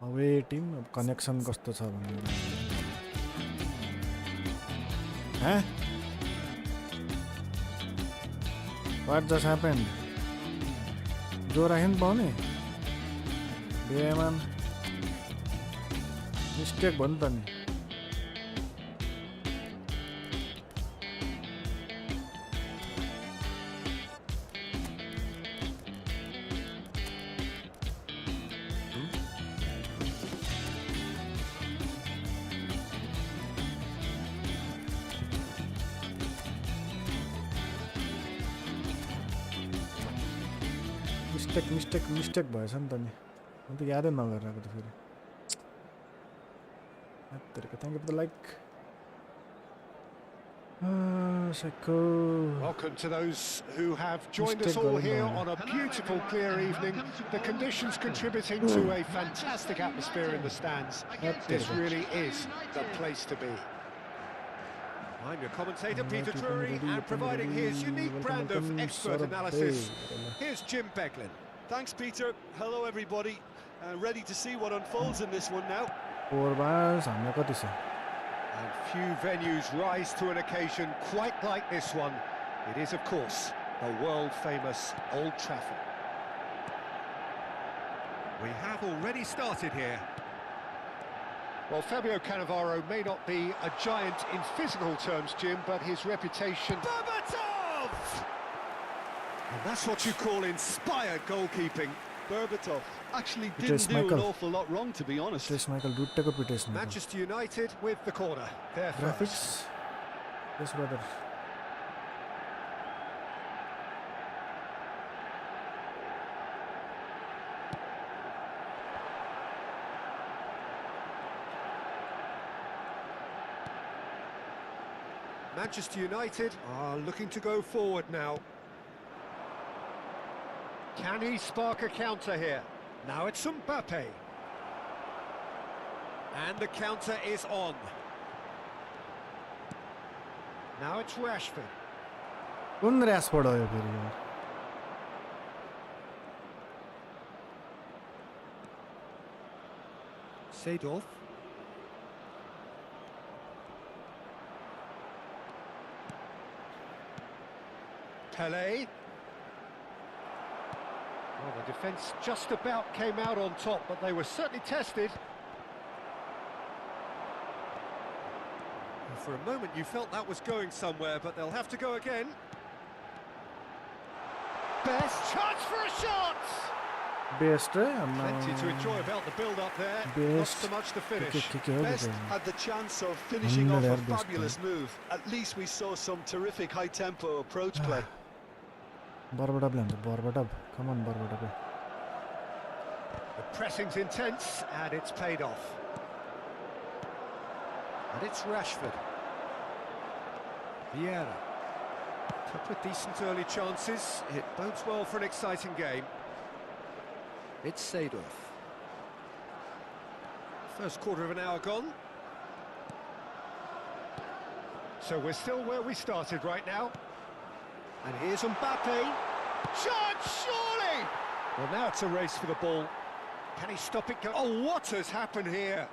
Away team connection कस्तो छ भन्ने Huh? What just happened? जो राहिन पाउने बेमान मिस्टेक भयो नि त नि मिस्टेक भएछ नि त नि म त यादै नगरेको त फेरि Thank you for the like. Welcome to those who have joined us all here on a beautiful clear evening. The conditions contributing to a fantastic atmosphere in the stands. This really is the place to be. I'm your commentator, Peter Drury, and providing his unique brand of expert analysis, here's Jim Beglin. Thanks, Peter. Hello, everybody. Ready to see what unfolds in this one now. And few venues rise to an occasion quite like this one. It is, of course, the world-famous Old Trafford. We have already started here. Well, Fabio Cannavaro may not be a giant in physical terms, Jim, but his reputation... Berbatov! And that's what you call inspired goalkeeping. Berbatov actually didn't do an awful lot wrong, to be honest. Manchester United with the corner. Their graphics. Yes, brother. Manchester United are looking to go forward now. Can he spark a counter here? Now it's Mbappé. And the counter is on. Now it's Rashford. Seedorf. Pelé. Well, the defence just about came out on top, but they were certainly tested. And for a moment you felt that was going somewhere, but they'll have to go again. Best chance for a shot! Best, plenty to enjoy about the build-up there, not so much the finish. Best had the chance of finishing off a fabulous move. At least we saw some terrific high-tempo approach play. Barbatab. Come on, Barbatab. The pressing's intense, and it's paid off. And it's Rashford. Vieira. Couple of decent early chances. It bodes well for an exciting game. It's Seedorf. First quarter of an hour gone. So we're still where we started right now. And here's Mbappé. Shot, surely! Well, now it's a race for the ball. Can he stop it? Oh, what has happened here?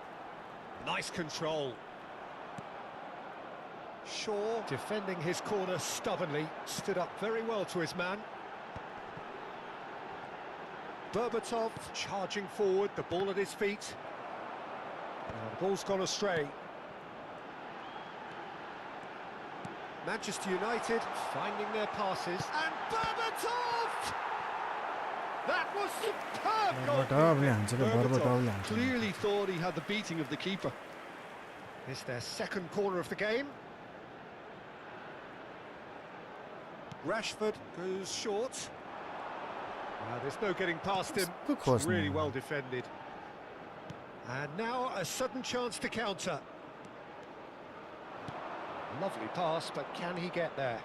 Nice control. Shaw, defending his corner stubbornly, stood up very well to his man. Berbatov charging forward, the ball at his feet. The ball's gone astray. Manchester United finding their passes. And Berbatov! That was superb goal! Berbatov clearly thought he had the beating of the keeper. It's their second corner of the game. Rashford goes short. There's no getting past him. It's really well defended. And now a sudden chance to counter. Lovely pass, but can he get there?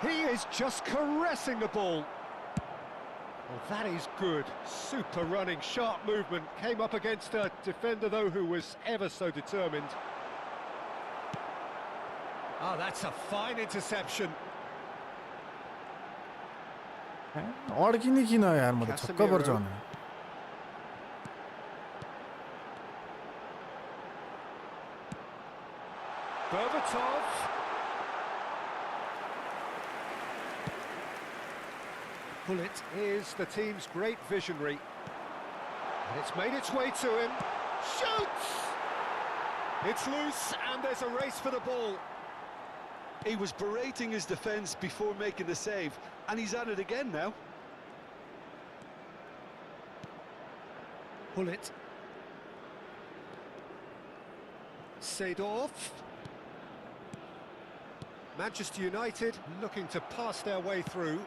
He is just caressing the ball. Well, that is good. Super running, sharp movement. Came up against a defender, though, who was ever so determined. Oh, that's a fine interception. अड्किने किन यार म त छक्क पर्छ भने Berbatov. Pullet is the team's great visionary. And it's made its way to him. Shoots! It's loose and there's a race for the ball. He was berating his defence before making the save, and he's at it again now. Pullet. Seedorf. Manchester United looking to pass their way through.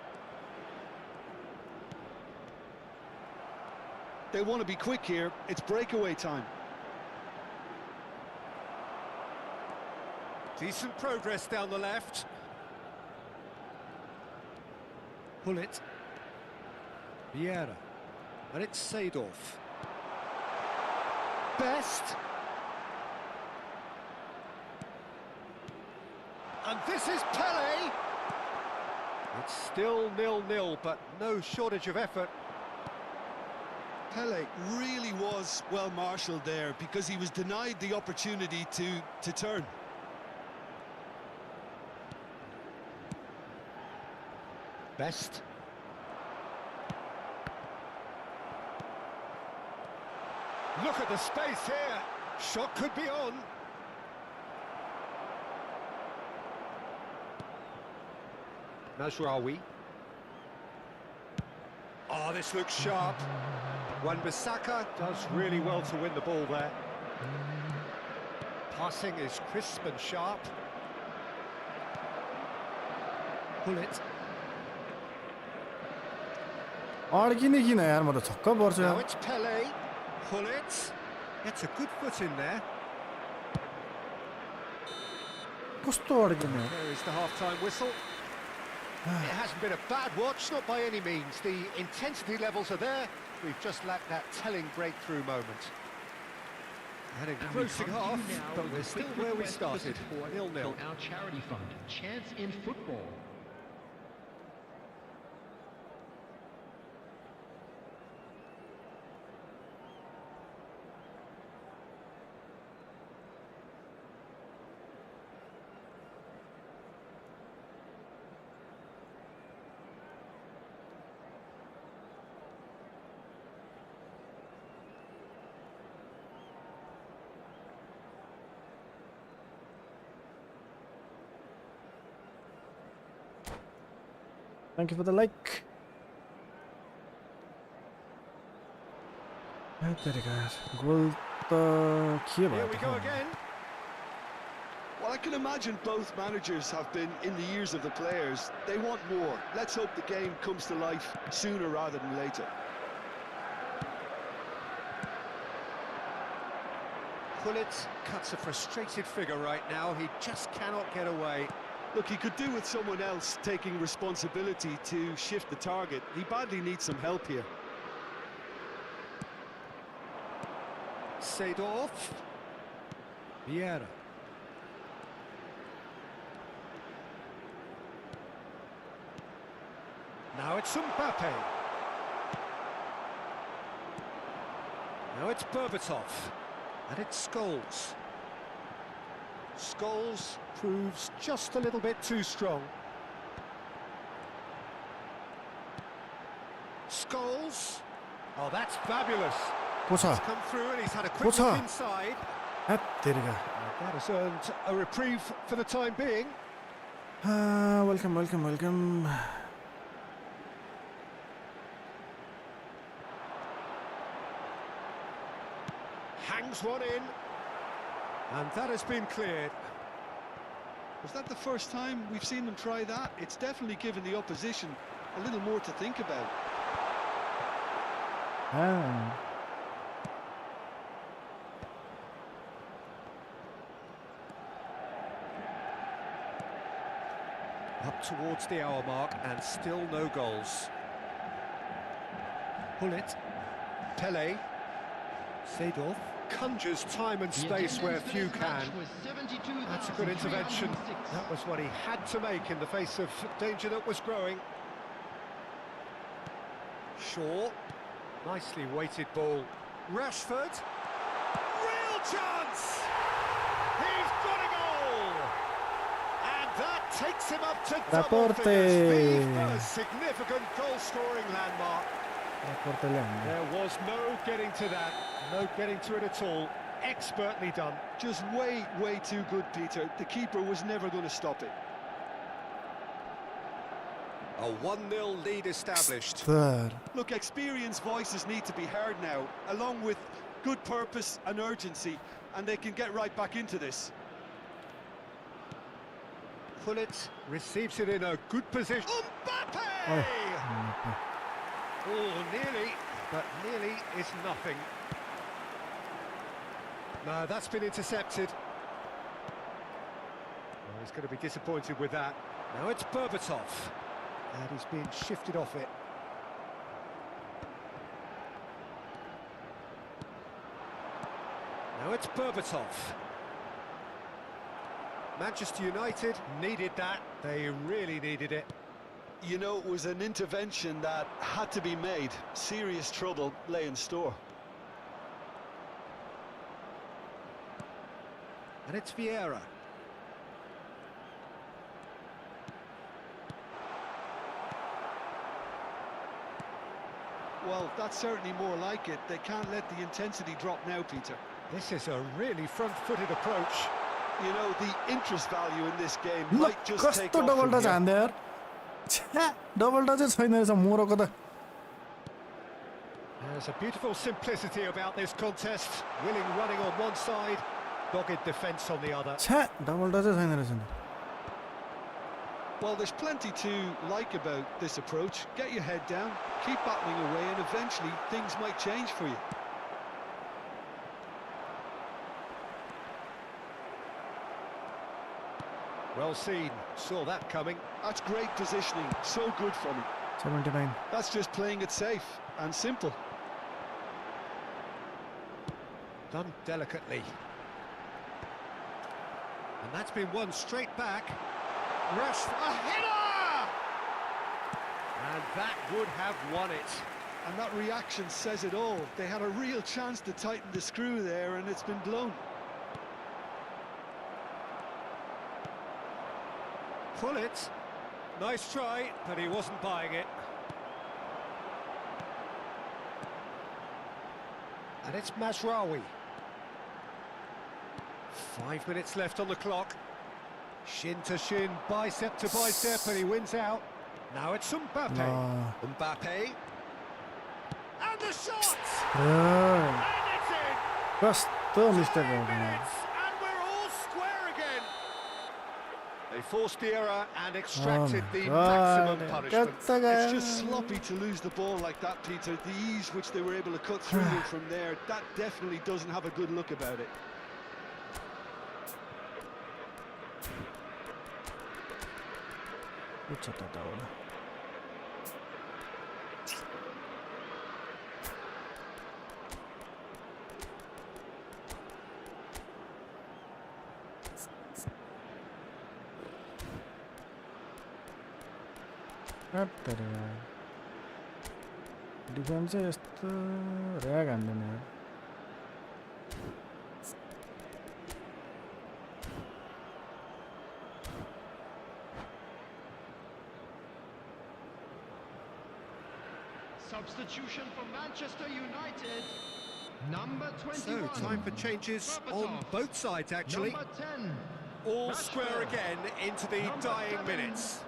They want to be quick here. It's breakaway time. Decent progress down the left. Pullet. Vieira. And it's Seedorf. Best. And this is Pelé. It's still 0-0, but no shortage of effort. Pelé really was well marshalled there because he was denied the opportunity to turn. Best. Look at the space here. Shot could be on. Mazraoui. Oh, this looks sharp. Wan-Bissaka does really well to win the ball there. Passing is crisp and sharp. Pullet. अड्किने किन यार म त छक्क पर्छ Now it's Pelé. Pullet. Gets a good foot in there. कस्तो अड्किने There is the half-time whistle. It hasn't been a bad watch, not by any means. The intensity levels are there. We've just lacked that telling breakthrough moment. An engrossing half, but we're still where we started. 0-0. Our charity fund, Chance in Football. Thank you for the like. Goal Here we go again. Well, I can imagine both managers have been in the ears of the players. They want more. Let's hope the game comes to life sooner rather than later. Pullet cuts a frustrated figure right now. He just cannot get away. Look, he could do with someone else taking responsibility to shift the target. He badly needs some help here. Seedorf. Vieira. Now it's Mbappé. Now it's Berbatov. And it's Scholes. Scholes proves just a little bit too strong. Scholes. Oh, that's fabulous. 보차. He's come through and he's had a quick look inside. 아, 때리가. That has earned a reprieve for the time being. 아, welcome. Hangs one in. And that has been cleared. Was that the first time we've seen them try that? It's definitely given the opposition a little more to think about. 아. Up towards the hour mark and still no goals. Pullet. Pele. Seedorf. Conjures time and space where few can. That's a good intervention. That was what he had to make in the face of danger that was growing. Shaw. Nicely weighted ball. Rashford. Real chance! He's got a goal! And that takes him up to double figures. The first significant goal-scoring landmark. There was no getting to that, no getting to it at all. Expertly done. Just way too good, Peter. The keeper was never going to stop it. A 1-0 lead established. Look, experienced voices need to be heard now, along with good purpose and urgency, and they can get right back into this. Pullet receives it in a good position. Mbappé! Oh, nearly, but nearly is nothing. No, that's been intercepted. Well, he's going to be disappointed with that. Now it's Berbatov. And he's being shifted off it. Now it's Berbatov. Manchester United needed that. They really needed it. You know, it was an intervention that had to be made. Serious trouble lay in store. And it's Vieira. Well, that's certainly more like it. They can't let the intensity drop now, Peter. This is a really front-footed approach. You know, the interest value in this game might just take कस्तो off double from touch here. हान्दै यार छ्या double touch छैन रहेछ मोरोको त There's a beautiful simplicity about this contest. Willing running on one side, dogged defence on the other. छ्या double touch छैन रहेछ नि Well, there's plenty to like about this approach. Get your head down, keep battling away, and eventually things might change for you. Well seen, saw that coming. That's great positioning, so good from him. 79 That's just playing it safe and simple. Done delicately. And that's been won straight back. Rush, a header! And that would have won it. And that reaction says it all. They had a real chance to tighten the screw there, and it's been blown. Pullet. Nice try, but he wasn't buying it. And it's Mazraoui. 5 minutes left on the clock. Shin to shin, bicep to bicep, and he wins out. Now it's Mbappé. Mbappé. And the shot! And it's in! कस्तो mistake हो And we're all square again. They forced the error and extracted the maximum punishment. It's just sloppy to lose the ball like that, Peter. The ease which they were able to cut through it from there, that definitely doesn't have a good look about it. Putsata ora. Defense is the rag and then Substitution for Manchester United. Number 21. So, time for changes on both sides, actually. Number 10. All square again into the dying minutes.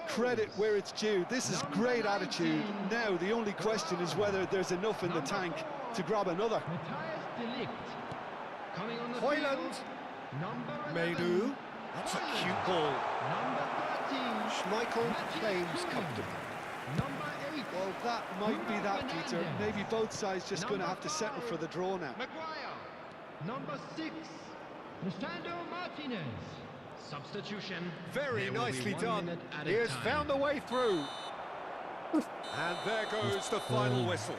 Credit where it's due. This is great attitude. Now, the only question is whether there's enough in the tank to grab another. Hoyland. Maydu. That's a cute ball. Number 13. Schmeichel claims comfortably. Number 8. Well, that might be that, Peter. Maybe both sides just going to have to settle for the draw now. Maguire. Number 6. Lisandro Martinez. Substitution. Very nicely done. He has found a way through. And there goes the final whistle.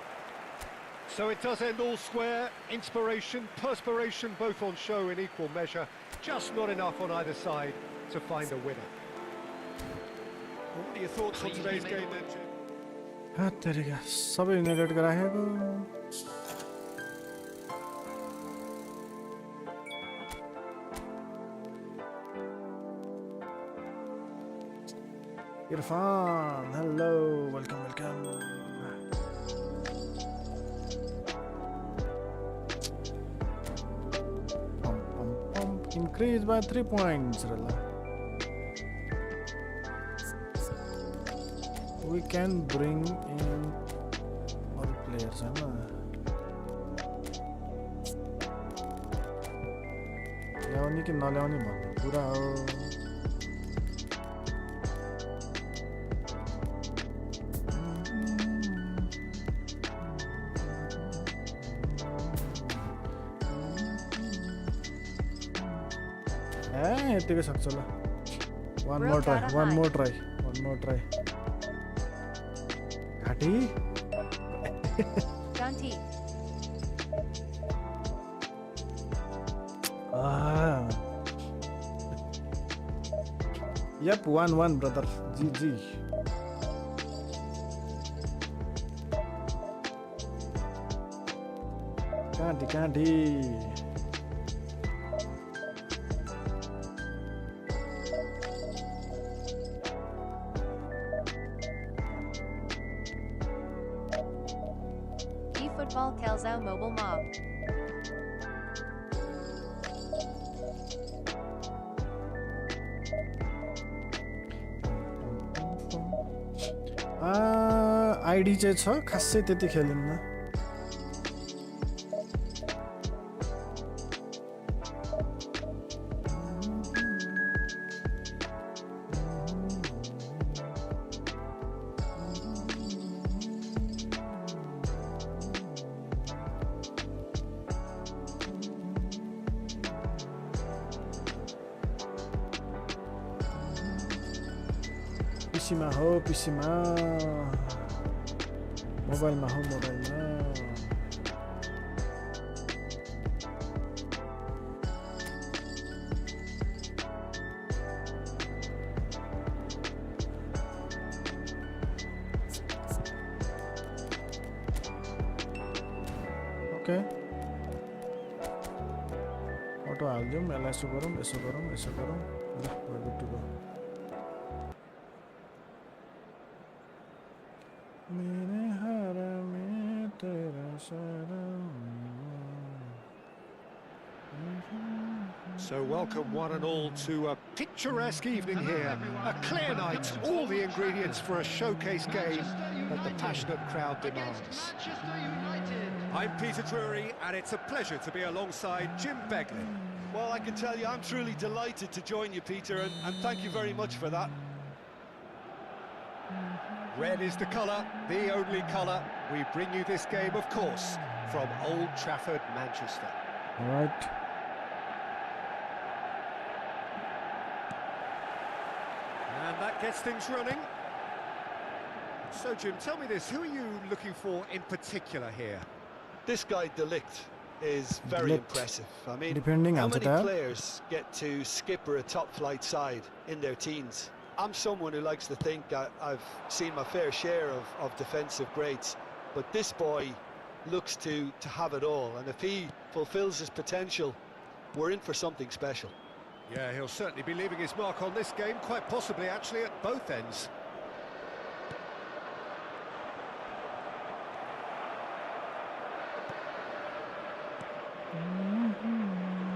So it does end all square. Inspiration, perspiration, both on show in equal measure. Just not enough on either side to find a winner. What are your thoughts on today's game then, Jim? Hatteriga, सबै United गराएको Irfan, hello, welcome. Increase by 3 points. We can bring in all players, ल्याउने कि नल्याउने भन्ने कुरा हो यतिकै सक्छ ल one more try घाटी Ganti. Yep, 1-1 brother. GG. Candy. eFootball Kelso Mobile Mob. ID चाहिँ छ खासै त्यति खेलिन्न पीसीमा मोबाइलमा ओके अटो हाल्दिउँ यसलाई यसो गरौँ ल we're good to go So welcome one and all to a picturesque evening here. A clear night, all the ingredients for a showcase game that the passionate crowd demands. I'm Peter Drury and it's a pleasure to be alongside Jim Begley. Well, I can tell you, I'm truly delighted to join you, Peter, and thank you very much for that. Red is the colour, the only colour. We bring you this game, of course, from Old Trafford, Manchester. All right. And that gets things running. So, Jim, tell me this, who are you looking for in particular here? This guy, De Ligt, is very impressive. I mean, Defending how many answer. players get to skipper a top-flight side in their teens? I'm someone who likes to think I've seen my fair share of defensive greats, but this boy looks to have it all, and if he fulfills his potential, we're in for something special. Yeah, he'll certainly be leaving his mark on this game, quite possibly actually at both ends.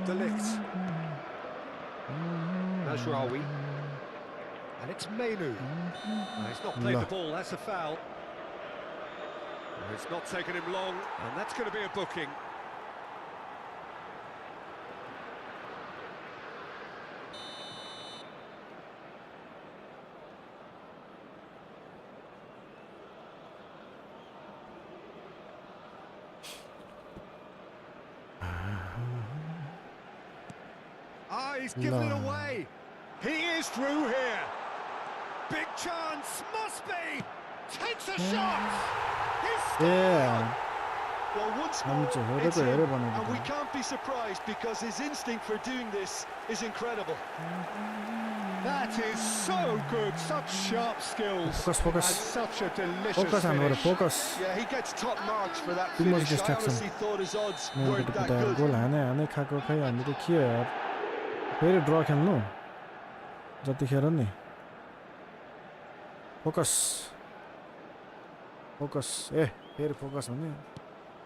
De Ligt. Mazraoui. And it's Menu. He's not played the ball, that's a foul. It's not taken him long, and that's going to be a booking. He's given it away. He is through here. Big chance, must be. Takes a shot. He's Yeah. Well, once more, it's him, and we can't be surprised because his instinct for doing this is incredible. That is so good, such sharp skills. Focus. And such a delicious Focus and finish. focus. Yeah, he gets top marks for that Too much finish. I distraction. honestly thought his odds मैले weren't त that goal good. हाने खाएको खै हामीले त के हो यार फेरि ड्र खेल्नु जतिखेर नि फोकस ए फेरि फोकस हुने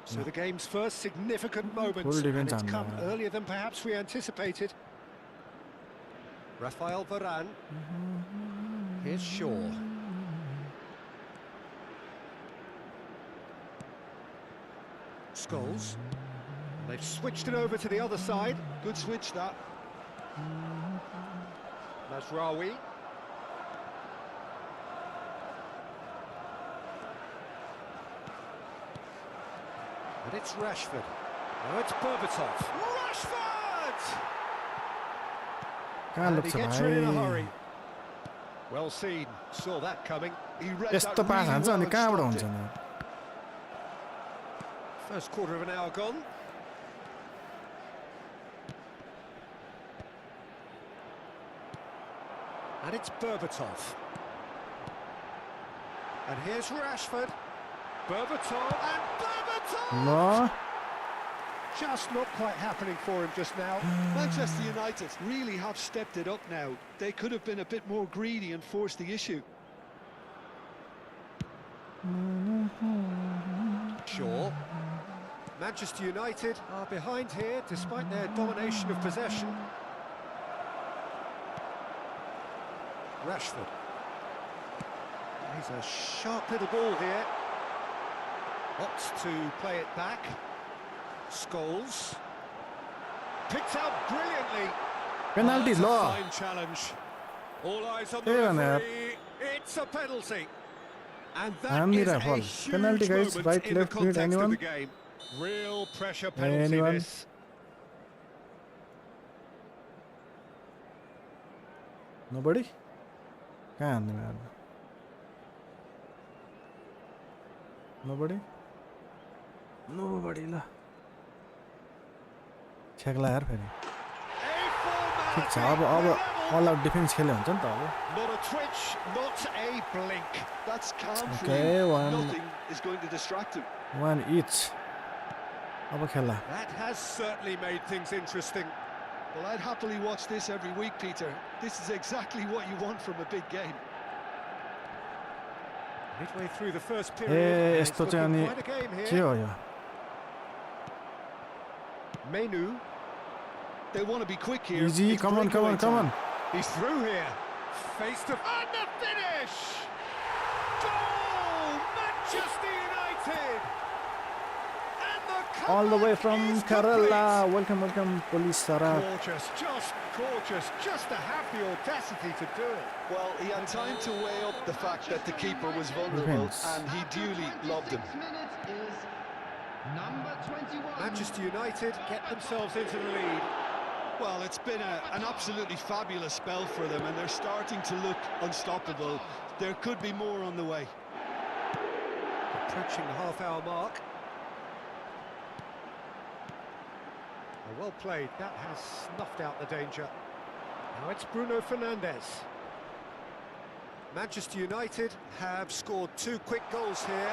So the game's first significant moment, Full and defense it's on come there. earlier than perhaps we anticipated. Rafael Varane. Here's Shaw. Scholes. They've switched it over to the other side. Good switch, that. Mazraoui. And it's Rashford. Now it's Berbatov. Rashford! कहाँ And he लग्छ gets rid in a भाइ hurry. Well seen. Saw that coming. He read यस्तो that pass really हान्छ well अनि and कहाँबाट stopped हुन्छ it. नि First quarter of an hour gone. And it's Berbatov. And here's Rashford. Berbatov and Berbatov! ल Just not quite happening for him just now. Manchester United really have stepped it up now. They could have been a bit more greedy and forced the issue. Shaw. Manchester United are behind here despite their domination of possession. Rashford. He's a sharp little ball here. Opts to play it back. Scholes. Picked out brilliantly. Penalty That's ल a fine challenge. All eyes on the referee. It's a penalty. And that is a Fall. huge Penalty, guys. moment Right, in the left, mid, context anyone? of the game. Real pressure penalty Anyone? this. Nobody? कहाँ हान्ने यार Nobody? Nobody ल छ्याक्ला यार फेरि ठिक छ अब all out defence खेल्यो हुन्छ नि त अब Not a twitch, not a blink. That's calm for Okay, you. one. Nothing is going to distract him. One each अब खेल्ला That has certainly made things interesting. Well, I'd happily watch this every week, Peter. This is exactly what you want from a big game. Midway through the first A period, it's यस्तो looking चाहिँ अनि quite a game के here. हो यो Menu, They want to be quick here. Easy, It's come on, come on, breakaway come on. time. he's through here. Face to and the finish. Goal, Manchester United. And the All the way comeback from is Kerala. complete. Welcome, Police Sara. Gorgeous, just to have the audacity to do it. Well, he had time to weigh up the fact that the keeper was vulnerable, Defense. and he duly loved him. 26 minutes is number 21. Manchester United get themselves into the lead. Well, it's been an absolutely fabulous spell for them, and they're starting to look unstoppable. There could be more on the way. Approaching the half-hour mark. Well played, that has snuffed out the danger. Now it's Bruno Fernandes. Manchester United have scored 2 quick goals here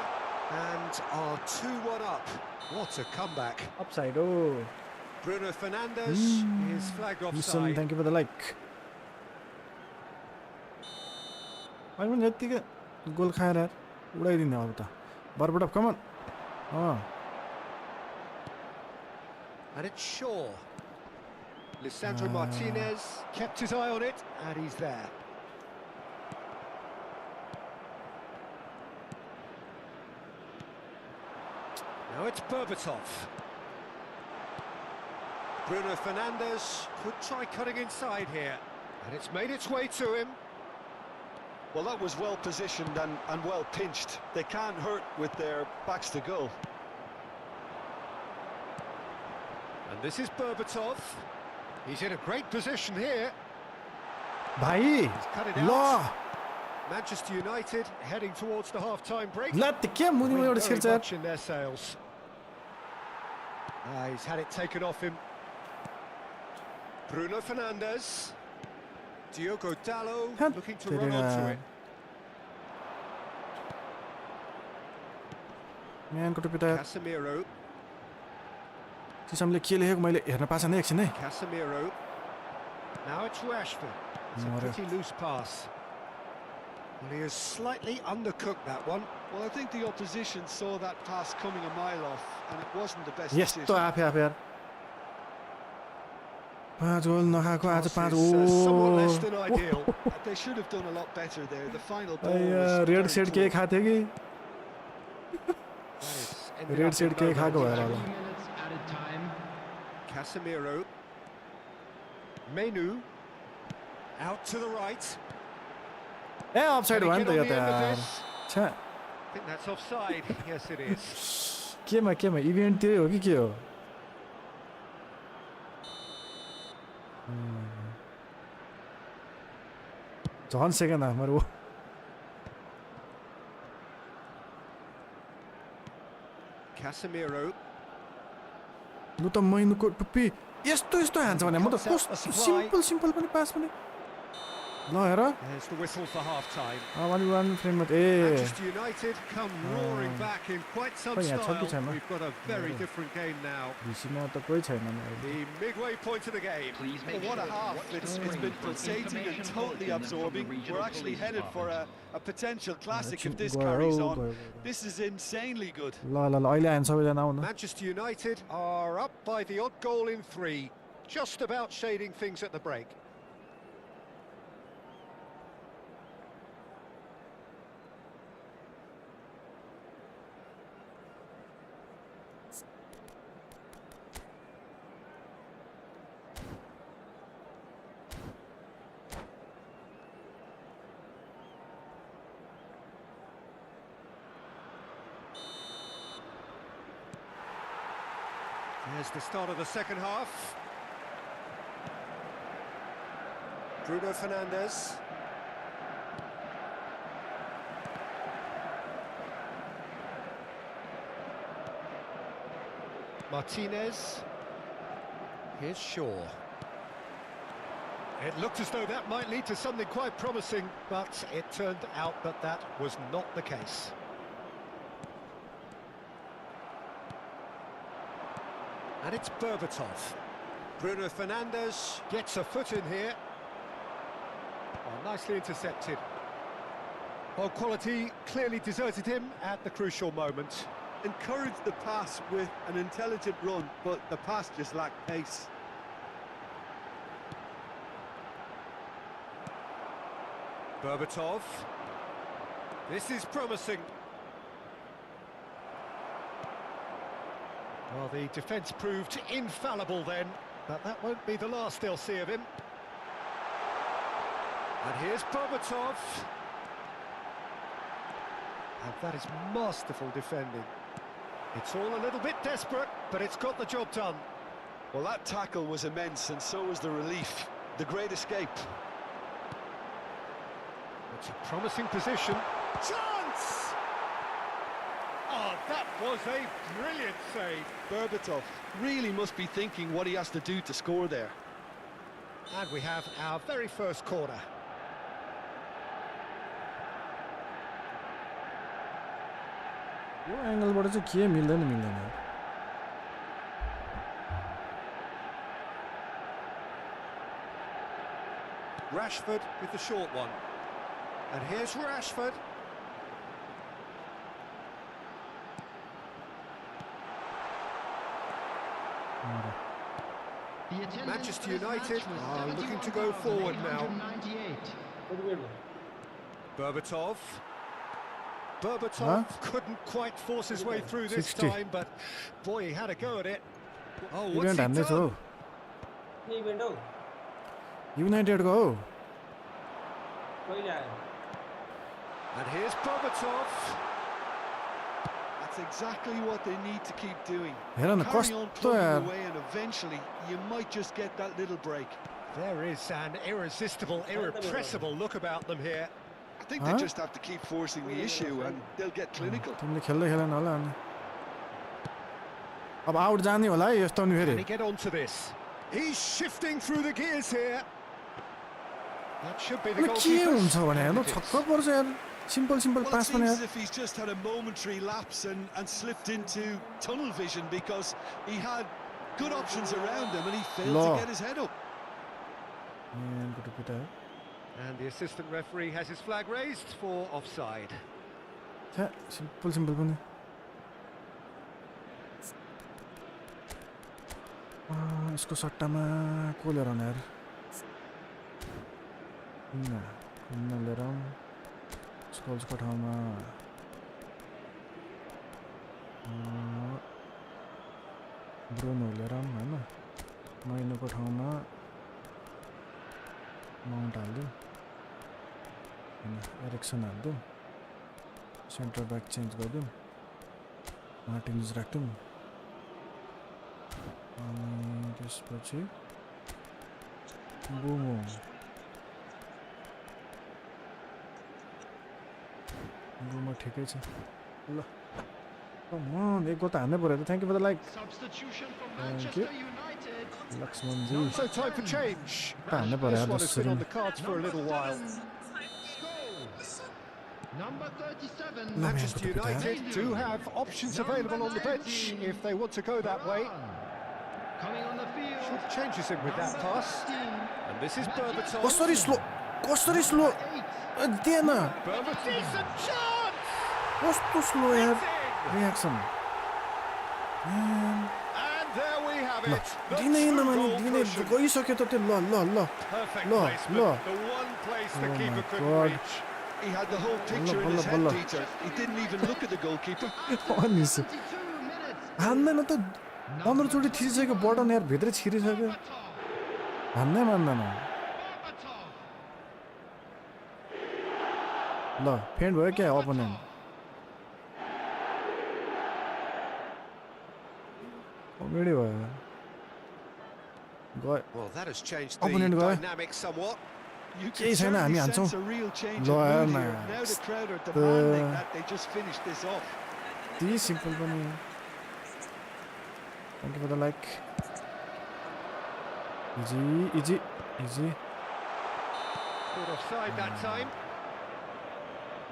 and are 2-1 up. What a comeback. Upside, oh. Bruno Fernandes is flagged Listen, offside. thank you for the like. I mean, यति गोल खाएर यार उडाइदिने अब त बरबट come on. And it's Shaw. Lisandro Martinez kept his eye on it, and he's there. Now it's Berbatov. Bruno Fernandes could try cutting inside here, and it's made its way to him. Well, that was well positioned and well pinched. They can't hurt with their backs to goal. And this is Berbatov. He's in a great position here. भाइ He's cut it ल out. Manchester United heading towards the half-time break. ल त के मुनिमा एउटा Very छिर्छ यार much in their sails. He's had it taken off him. Bruno Fernandes. Diogo Dalot Hup. looking to run onto it. म्यानको टोपी त Casemiro. सिसमले के लेखेको मैले हेर्न पाएछ नि एकछिन है Casemiro. Now it's Rashford. It's a More. pretty loose pass. Well, he has slightly undercooked that one. Well, I think the opposition saw that pass coming a mile off, and it wasn't the best यस्तो decision. आफै आफै यार 5 गोल नखाएको आज 5 Somewhat O less than ideal. They should have done a lot better there. The final ball अया was red very set के poor. खाथे कि That is ended red up set in के no खाएको man's भएर land. होला 3 minutes added time. Casemiro. Menu. Out to the right. A offside Can he भयो नि get त on यो the त end of यार this? छ्या I think that's offside. Yes, it is. केमा इभेन्ट त्यही हो कि के हो झन् सेकेन्ड हाफमा रो Casemiro. लु त मैनुको टुप्पी यस्तो यस्तो हान्छ भने म त कस्तो सिम्पल पनि पास पनि ल हेर There's the whistle for half-time. अलि वान फ्रेममा ए Manchester United come roaring back in quite some Oh, yeah, style. Turkey time, huh? We've got a very different game now. भिसीमा त कोही छैन नि अहिले The midway point of the game. Please make Well, what a sure half. watch the It's screen been for pulsating and information totally bulletins from the absorbing. regional We're actually police headed for department. a potential classic if this गयो, carries गयो, on. गयो। This is insanely good. ल अहिले आएन सबैजना आउनु Manchester United are up by the odd goal in 3. Just about shading things at the break. There's the start of the second half. Bruno Fernandes. Martinez. Here's Shaw. It looked as though that might lead to something quite promising, but it turned out that that was not the case. And it's Berbatov. Bruno Fernandes gets a foot in here. Well, nicely intercepted. Well, quality clearly deserted him at the crucial moment. Encouraged the pass with an intelligent run, but the pass just lacked pace. Berbatov. This is promising. Well, the defence proved infallible then, but that won't be the last they'll see of him. And here's Berbatov. And that is masterful defending. It's all a little bit desperate, but it's got the job done. Well, that tackle was immense, and so was the relief. The great escape. It's a promising position. Chance! Oh, that was a brilliant save. Berbatov really must be thinking what he has to do to score there. And we have our very first corner. यो एंगलबाट चाहिँ के मिल्दैन Rashford with the short one. And here's Rashford. Manchester United are looking to go forward now. Berbatov. Couldn't quite force his way through this 60. time, but boy, he had a go at it. Oh, You what's he haन्ने done? हो युनाइटेडको हो And here's Berbatov. That's exactly what they need to keep doing. हेर न Carry on कस्तो plugging यार away, and eventually you might just get that little break. There is an irresistible, irrepressible look about them here. I think they just have to keep forcing the issue, and they'll get clinical. तिमीले खेल्दै खेलेन होला अनि अब out जाने होला है यस्तो नि Can फेरि he get onto this? He's shifting through the gears here. That should be the के goalkeeper's. हुन्छ भने हेर्नु छक्क पर्छ यार सिम्पल Well, it पास पनि seems यार as if he's just had a momentary lapse and slipped into tunnel vision, because he had good options around him and he failed to get his head up. And the assistant referee has his flag raised for offside. Simple पनि यसको सट्टामा को लिएर आउने यार कुन्ना लिएर स्कोल्सको ठाउँमा Bruno लिएर होइन मैनुको ठाउँमा माउन्ट हालिदिउँ होइन एरिक्सन हालिदिउँ सेन्टर ब्याक चेन्ज गरिदिउँ मार्टिन्स राखिदिउँ अनि त्यसपछि बुमो बुमो ठिकै छ ल एक गोल त हान्नै पऱ्यो त thank you for the like thank you लक्ष्मणजी So time for change. हान्नै पऱ्यो This यार one has been जसरी on the cards for a little while. Number 37. Manchester United do have options available on the bench if they want to go that way. Coming on the field. Should changes him with that pass. And this is Berbatov. कसरी slow दिएन Berbatov. Decent chance! कस्तो slow यार reaction And there we have ल it. The दिनै true नमाने goal दिनै version. गइसक्यो त त्यो ल Perfect Lo, placement. lo. The one place the Oh keeper my couldn't God. reach. He had the whole picture in his head, Balla. Peter. He didn't even look at the goalkeeper. अनि 22 minutes. हान्दैन त 15 चोटि थिचिसक्यो button यार भित्रै छिरिसक्यो हान्नै मान्दैन ल faint भयो क्या opponent comedy भयो गयो Well, that has changed Opponent guy. dynamic somewhat. You केही can छैन हामी certainly हान्छौँ sense a real change ल of हेर mood न here. Now the crowd are demanding that they just finish this off. त्यही simple पनि thank you for the like easy Caught offside that time.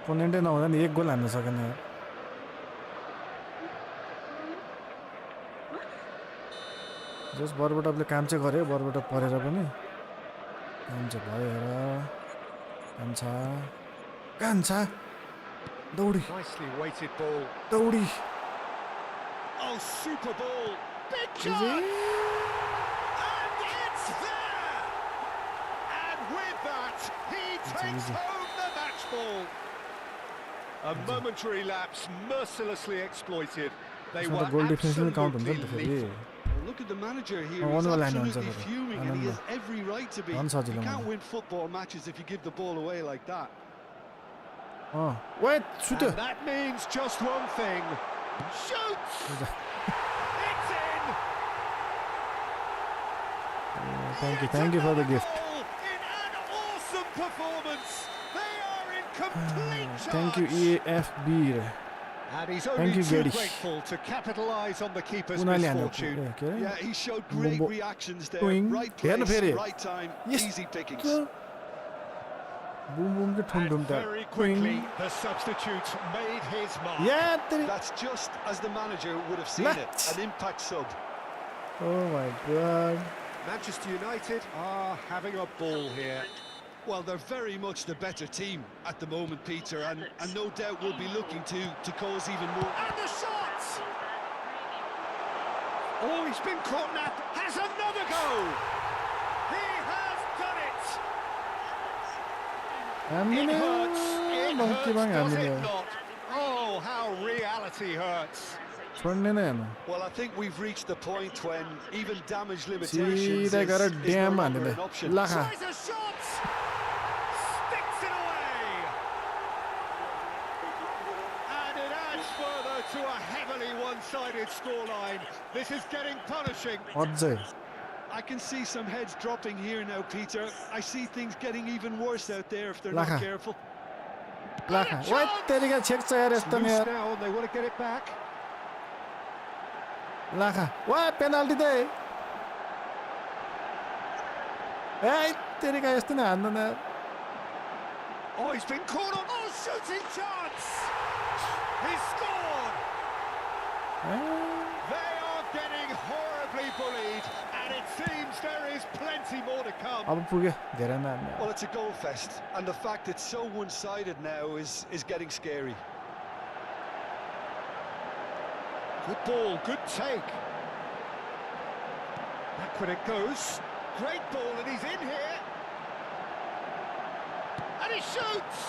अपोनेन्टै नहुँदा नि एक गोल हान्न सकेन यार जस बरबटपले काम चाहिँ गर्यो बरबटप परेर पनि काम चाहिँ भयो हेर कान्छा दौडी Nicely weighted ball. दौडी Oh, super ball. Big Is chance. it? And it's there. And with that, he takes easy. home the match ball. A momentary lapse mercilessly exploited. They यसमा were त गोल डिफेन्सले काउन्ट हुन्छ नि त absolutely फेरि lethal. Well, look at the manager here. one He's goal line हुन्छ absolutely फेरि fuming, and he has Anand every right to be. झन् You सजिलो can't मलाई win football matches if you give the ball away like that. वेट सुत्यो And that means just one thing. Shoots! It's in! Thank you for the gift. In an awesome performance. They are in complete charge. Thank you EFB. And he's Thank only you, too Gary. grateful to capitalise on the keeper's उनीहरूले हान्यो misfortune. के अरे Yeah, he showed great Bumbo. reactions there. Twing. Right हेर्नु place, फेरि right time, Yes. easy pickings. Bum Bum के ठुम ठुम And त very quickly, the substitute made his mark. या तेरी That's just as the manager would have seen it. Let's. An impact sub. Oh my god. Manchester United are having a ball here. Well, they're very much the better team at the moment, Peter, and no doubt will be looking to cause even more. And the shot! Oh, he's been caught now. Has another go! He has done it! हामीले It hurts. It बहुत hurts, के बारे does हामीले it not? Oh, how reality hurts. छोड्ने नै हैन Well, I think we've reached the point when even damage limitations सिधै गएर is no damn longer हान्दिने an option. लाखा Tries a shot! Sticks it away! And it adds further to a heavily one-sided scoreline. This is getting punishing. अझै I can see some heads dropping here now, Peter. I see things getting even worse out there if they're Lacha. not careful. लाखा वाइ तेरिका छेक्छ यार यस्तो नि Loose यार now, and they want to get it back. लाखा वा penalty त ए तेरिका यस्तो नि हान्दैन यार Oh, he's been caught on. Oh, shooting chance! He's scored! A, They are getting horribly bullied, and it seems there is plenty more to come. अब पुग्यो धेरै नाम Well, it's a goal fest, and the fact it's so one-sided now is getting scary. Good ball, good take. Backward it goes. Great ball, and he's in here. And he shoots!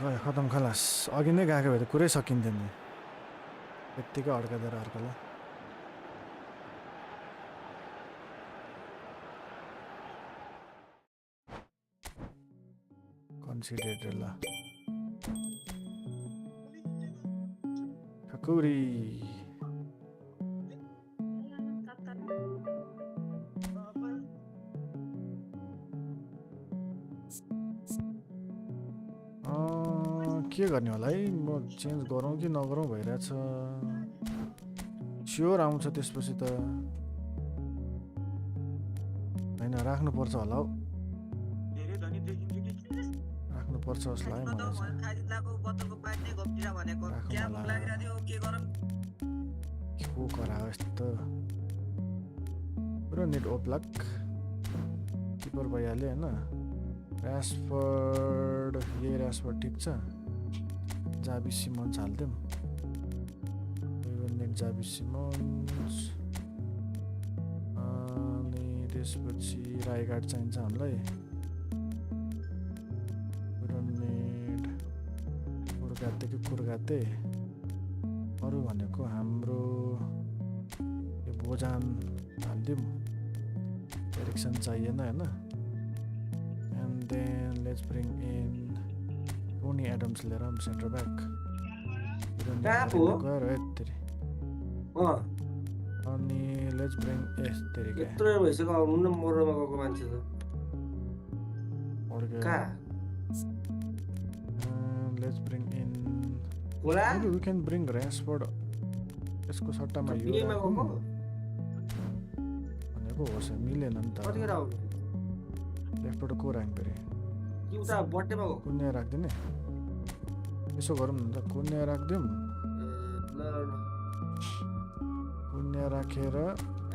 गयो खतम खलास अघि नै गएको भए त कुरै सकिन्थ्यो नि यत्तिकै अड्काइदिएर अर्कोलाई कन्सिडरेटेड ल ठकुरी के गर्ने होला है म चेन्ज गरौँ कि नगरौँ भइरहेछ स्योर आउँछ त्यसपछि त होइन राख्नुपर्छ होला हौ राख्नुपर्छ जस्तो लाग्यो मलाई चाहिँ को करायो यस्तो पुरो नेट ओप्लक किपर भइहाल्यो होइन ऱ्यासफोर्ड यही ऱ्यासफोर्ड ठिक छ जाबी सिमन्स हाल्थ्यौँ नेट जाबी सिमन्स अनि त्यसपछि राईगार्ड चाहिन्छ हामीलाई नेट कुर्गाते कि कुर्गाते अरू भनेको हाम्रो यो बोजान हालिदिउँ एरिक्सन चाहिएन होइन and then let's bring in Tony Adams लिएर सेन्टर ब्याक गएर यत्तरी अनि लेट्स ब्रिङ यस्तरी यत्रो भइसक्यो आउनु न मोरोमा गएको मान्छे त लेट्स ब्रिङ इन होला वी क्यान ब्रिङ ऱ्यासफोर्ड यसको सट्टामा यो भनेको होस् मिलेन नि त कतिखेर आउनु लेफ्टबाट को राख्नु पऱ्यो कि उता बर्थडेमा गएको कुन्या राख्दिने यसो गरौँ न त कुन्या राखिदिउँ कुन्या राखेर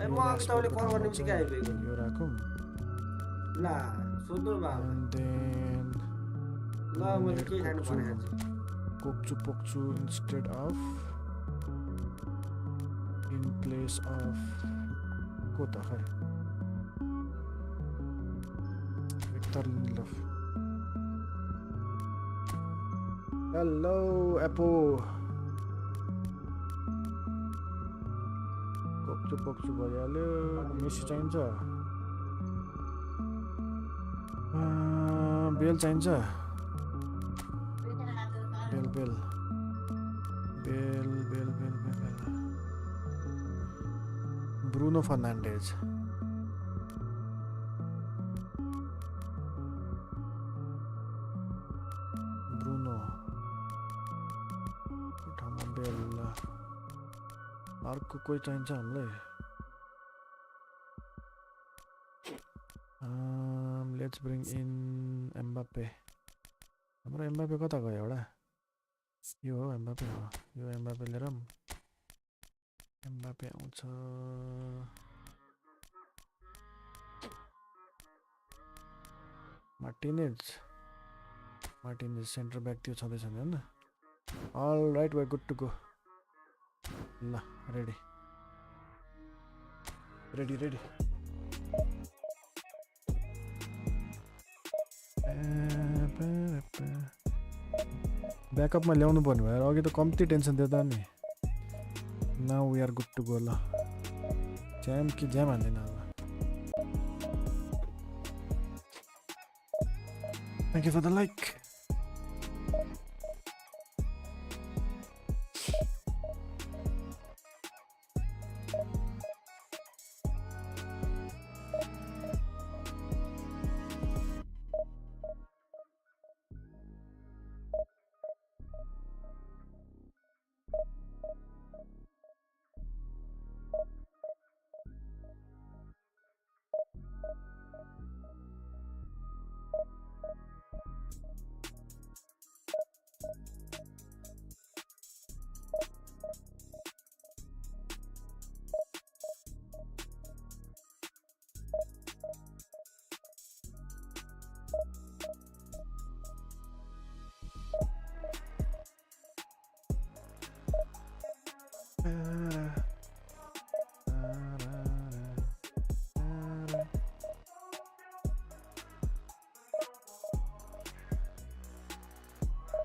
ए म अघि तपाईँले कल गर्ने बित्तिकै आइपुगेको यो राखौँ ल सोध्नु बा देन ल मैले के खानु पर्ने आज कोक्चु पोक्चु instead of in place of को त खै Victor Lindelof. Hello, Apple. Kokchu pokchu भइहाल्यो मेसी चाहिन्छ बेल चाहिन्छ Bale Bale Bruno Fernandes Bruno ठाउँमा बेल अर्को कोही चाहिन्छ हामीलाई लेट्स ब्रिङ इन एम्बाप्पे हाम्रो एम्बाप्पे कता गयो एउटा यो हो एम्बाप्पे हो यो एम्बाप्पे लिएर एम्बाप्पे आउँछ मार्टिनेज सेन्टर ब्याक त्यो छँदैछ नि हैन all right we good to go ल रेडी ब्याकअपमा ल्याउनु पर्ने भएर अघि त कम्ती टेन्सन थियो त नि now we are good to go ल ज्याम कि ज्याम हान्दैन अब thank you for the like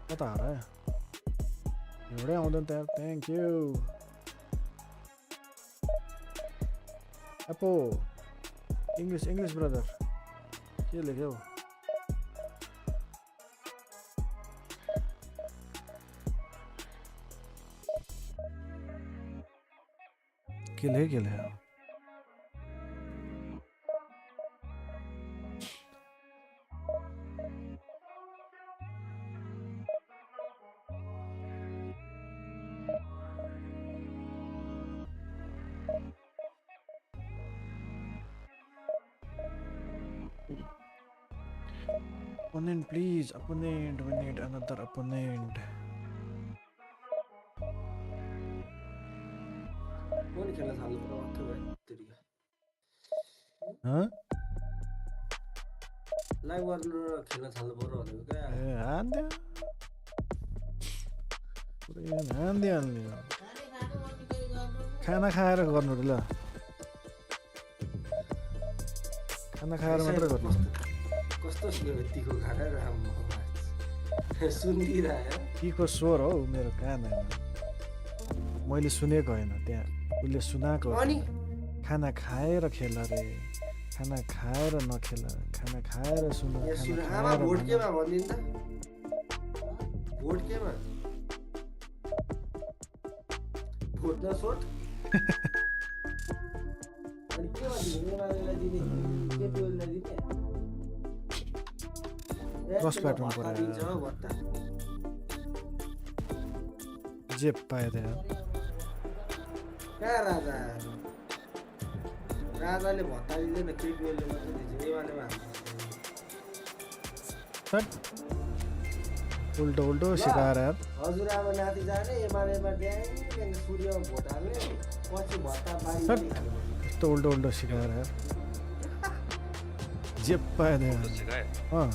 कता आ रहा है एउटै आउँदैन त यार थ्याङ्क यू अपो इंग्लिश ब्रदर के लेख्यौ के लेख्यो Opponent, please. Opponent. We need another opponent. कौन खेल्न थाल्नु पर्यो अथवा तेरिका Huh? लाइभ गर्नु र खेल्न थाल्नु पर्यो भनेको क्या हान्दियो पुरै हान्दियो खाना खाएर गर्नु रे ल खाना खाएर मात्र गर्नु कस्तो यतिको खाना राम्रो सुनिदिरहेको केको स्वर हो मेरो कानमा मैले सुनेको होइन त्यहाँ उसले सुनाएको अनि खाना खाएर खेल रे खाना खाएर नखेल खाना खाएर सुन आमा भोट केमा भनिदिनु त भोट केमा भोट न सोट अनि केमा दिने एमालेलाई दिने केपीओललाई दिने क्रस प्याटर्न पऱ्यो जे पाए त्यहाँ कहाँ राजाले भत्ता दिँदैन केपीओलले मात्रै दिन्छ एमालेमा उल्टो सिकाएर यार हजुरआमा नाति जाने एमालेमा ड्याङ सूर्य भोट हाल्ने पछि भत्ता बारी यस्तो उल्टो सिकाएर यार जे पाए त्यहाँ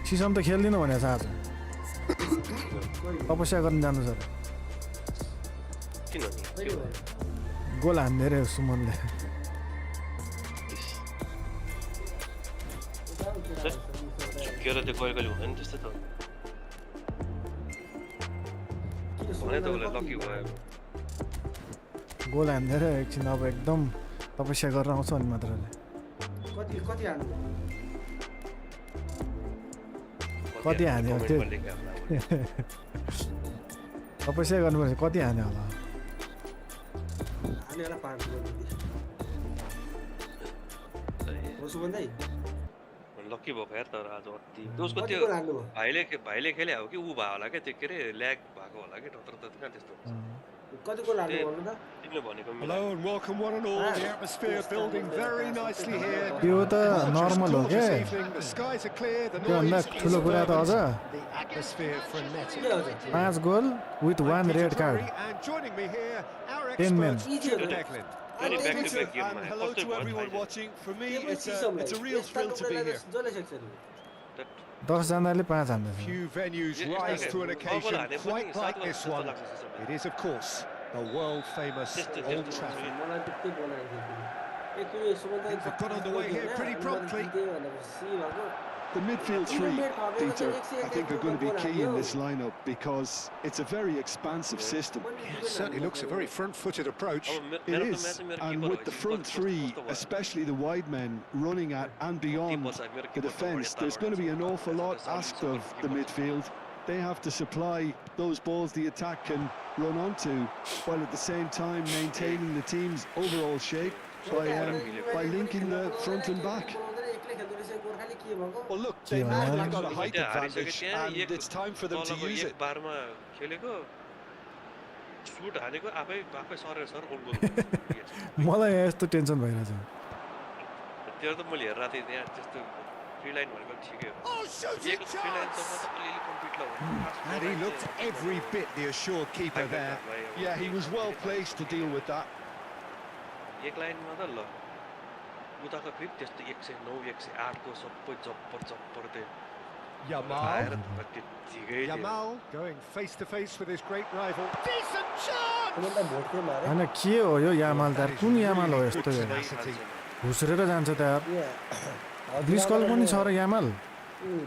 सिसम त खेल्दिनँ भनेको छ आज तपस्या गर्न जानु सर गोल हान्दै रे सुमनले झुक्किएर त्यो कहिले कहिले हुँदैन त्यस्तो त भने त उसलाई लकी भयो गोल हान्दै रे एकछिन अब एकदम तपस्या गरेर आउँछ अनि मात्रले कति हान्नु कति हान्यो त्यो तपस्या गर्नुपर्छ कति हान्यो होला हानेला 5 गोल हो सुमन्दै लकी भएको यार तर आज अति उसको कति त्यो गोल हान्नु भाइले खेले हो कि ऊ भयो होला के त्यो के रे ल्याग भएको होला कि टत्र कहाँ त्यस्तो कति गोल हान्नु भन्नु त तिमीले भनेको Hello and welcome one and all. The atmosphere building very nicely here. त्यो त नर्मल हो के The skies are clear. The त्योभन्दा noise ठुलो कुरा त अझ the atmosphere frenetic. 5 goal with 1 red card And joining me here, our 10 men. expert, Declan. अनि ब्याक टु ब्याक And गेममा hello to everyone watching. For me, it's a real thrill to be here. दस जनाले 5 हान्दैछ Few venues rise to an occasion quite like this one. It is, of course, the world-famous Old Trafford. मलाई त्यस्तै बनाएको थियो They've got underway here pretty promptly. The midfield three, Peter, I think are going to be key in this lineup because it's a very expansive system. It certainly looks a very front-footed approach. It is, and with the front three, especially the wide men running at and beyond the defence, there's going to be an awful lot asked of the midfield. They have to supply those balls the attack can run onto, while at the same time maintaining the team's overall shape by linking the front and back. Well, look, they've now got a height advantage, and it's time for them to use it. बारमा खेलेको suit हानेको आफै सरेर sir गोल गोल मलाई यस्तो tension भइरहेछ त्यो त मैले हेरेर थिएँ त्यहाँ त्यस्तो फ्री लाइन भनेको ठिकै हो एक फ्री लाइन त मतलब अलिअलि कम्प्लिट ल And he looked every bit the assured keeper there. Yeah, he was well placed to deal with that. एक लाइनमा त ल उताको फेरि त्यस्तो 109 108 को सबै जप्पर त्यो Yamal. Yamal going face-to-face with his great rival. Decent chance! हैन के हो यो यामाल दार कुन यामाल हो यस्तो घुस्रेर जान्छ त यार ब्लिस कल पनि छ र यामाल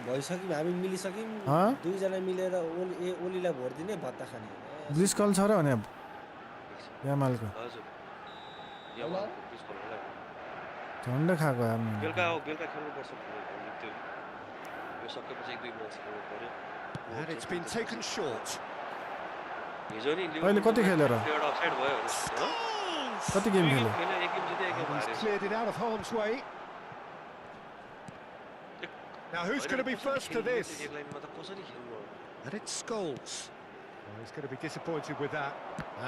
भइसक्यौँ हामी मिलिसक्यौँ दुईजना मिलेर ओलीलाई भोट दिने भत्ता खाने ब्लिस कल छ र भने यामालको हजुर यामाल बिस कललाई झन्ड खाएको यार बेलुका खेल्नु पर्छ त्यो यो सकेपछि 1-2 म्याच खेल्नु पर्यो And it's been taken short. हिजो नि अहिले कति खेलेर एउटा अफसाइड भयो हो कति गेम खेल्यो एक गेम जिते एक गेम He's हारे cleared it out of harm's way. Now who's going to be first to this? एक लाइनमा त कसरी खेल्नु And it's Scholes. Well, he's going to be disappointed with that.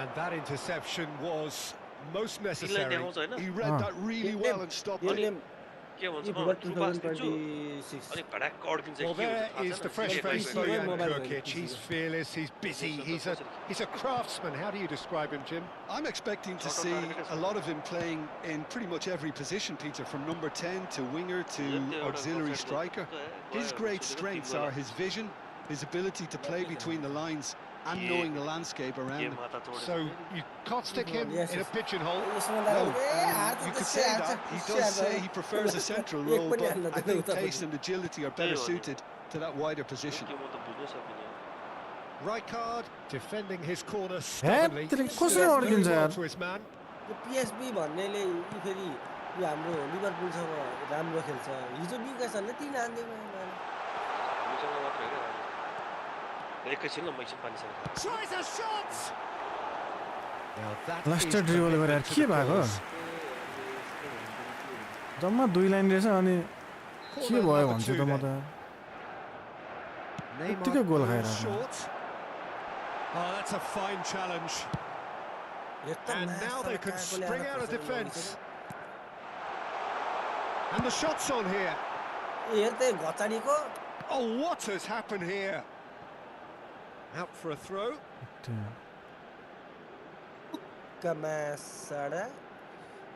And that interception was most necessary. He read that really well and stopped it. के भन्छ अनि भडाक अड्किन्छ Well, there is the fresh-faced Bojan Krkic. He's fearless, he's busy, he's a craftsman. How do you describe him, Jim? I'm expecting to see a lot of him playing in pretty much every position, Peter, from number 10 to winger to auxiliary striker. His great strengths are his vision, his ability to play between the lines and knowing the landscape around him. So you can't stick him in a pigeonhole. No, you could say that. He does say he prefers a central role, but I think pace and agility are better suited to that wider position. Rijkaard defending his corner hey stubbornly. त्यसले कसरी अड्किन्छ यार To his man. यो पिएसबी भन्नेले यी फेरि यो हाम्रो लिभरपुलसँग राम्रो खेल्छ हिजो विकासहरूले 3 हान्दियो एकैछिन मैसिन पानी sir Tries a shot. Now that लास्टर is ड्रिबल गरेर commitment to के the भएको cause. जम्मा 2 लाइन रहेछ अनि के भयो भन्छु त म त यतिकै गोल खाएर Short. Oh, that's a fine challenge. And now they could spring out of defence. And the shot's on here. हेर त घचाडीको Oh, what has happened here? Out for a throw. कमा साडा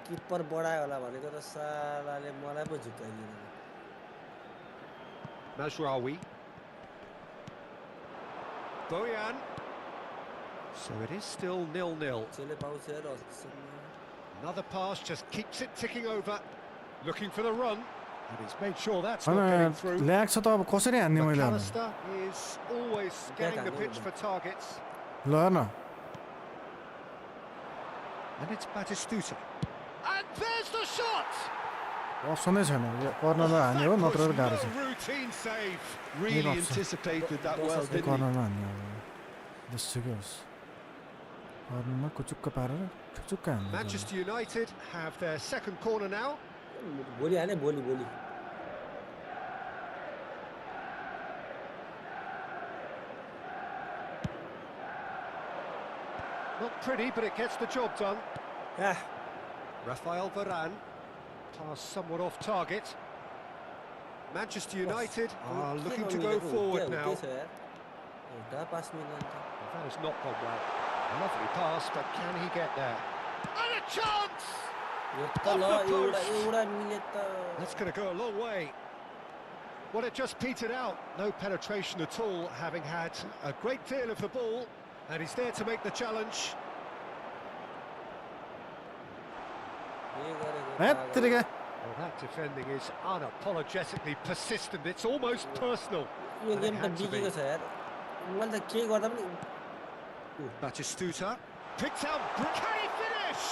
किपर बढायो होला भनेको त सालाले मलाई पो झुकाइदियो Mazraoui. Bojan. So it is still 0-0. चेले पाउँछ र Another pass just keeps it ticking over. Looking for the run. And he's made sure that's not getting through. ल्याग्छ त अब कसरी हान्ने मैले McAllister is always scanning the pitch for targets. ल न And it's Batistuta. And there's the shot! अप्सनै छैन यो कर्नरमा हान्ने हो नत्र गाह्रो छ Routine save. Really option. anticipated that well, didn't he? कर्नरमा हान्ने अब जसुकै होस् कर्नरमा कुचुक्क पारेर ठुचुक्क हान्ने Manchester United have their second corner now. भोलि हाने भोलि Not pretty, but it gets the job done. Ah, Rafael Varane. Pass somewhat off target. Manchester United are looking to go forward now. That has not gone well. A lovely pass, but can he get there? And a chance! That's going to go a long way. Well, it just petered out. No penetration at all, having had a great deal of the ball. And he's there to make the challenge. हैत्तेरिका Well, that defending is unapologetically persistent. It's almost personal. Yo And it game त had to be. बिकेको छ यार मैले त के गर्दा पनि Batistuta picked out. Can he finish?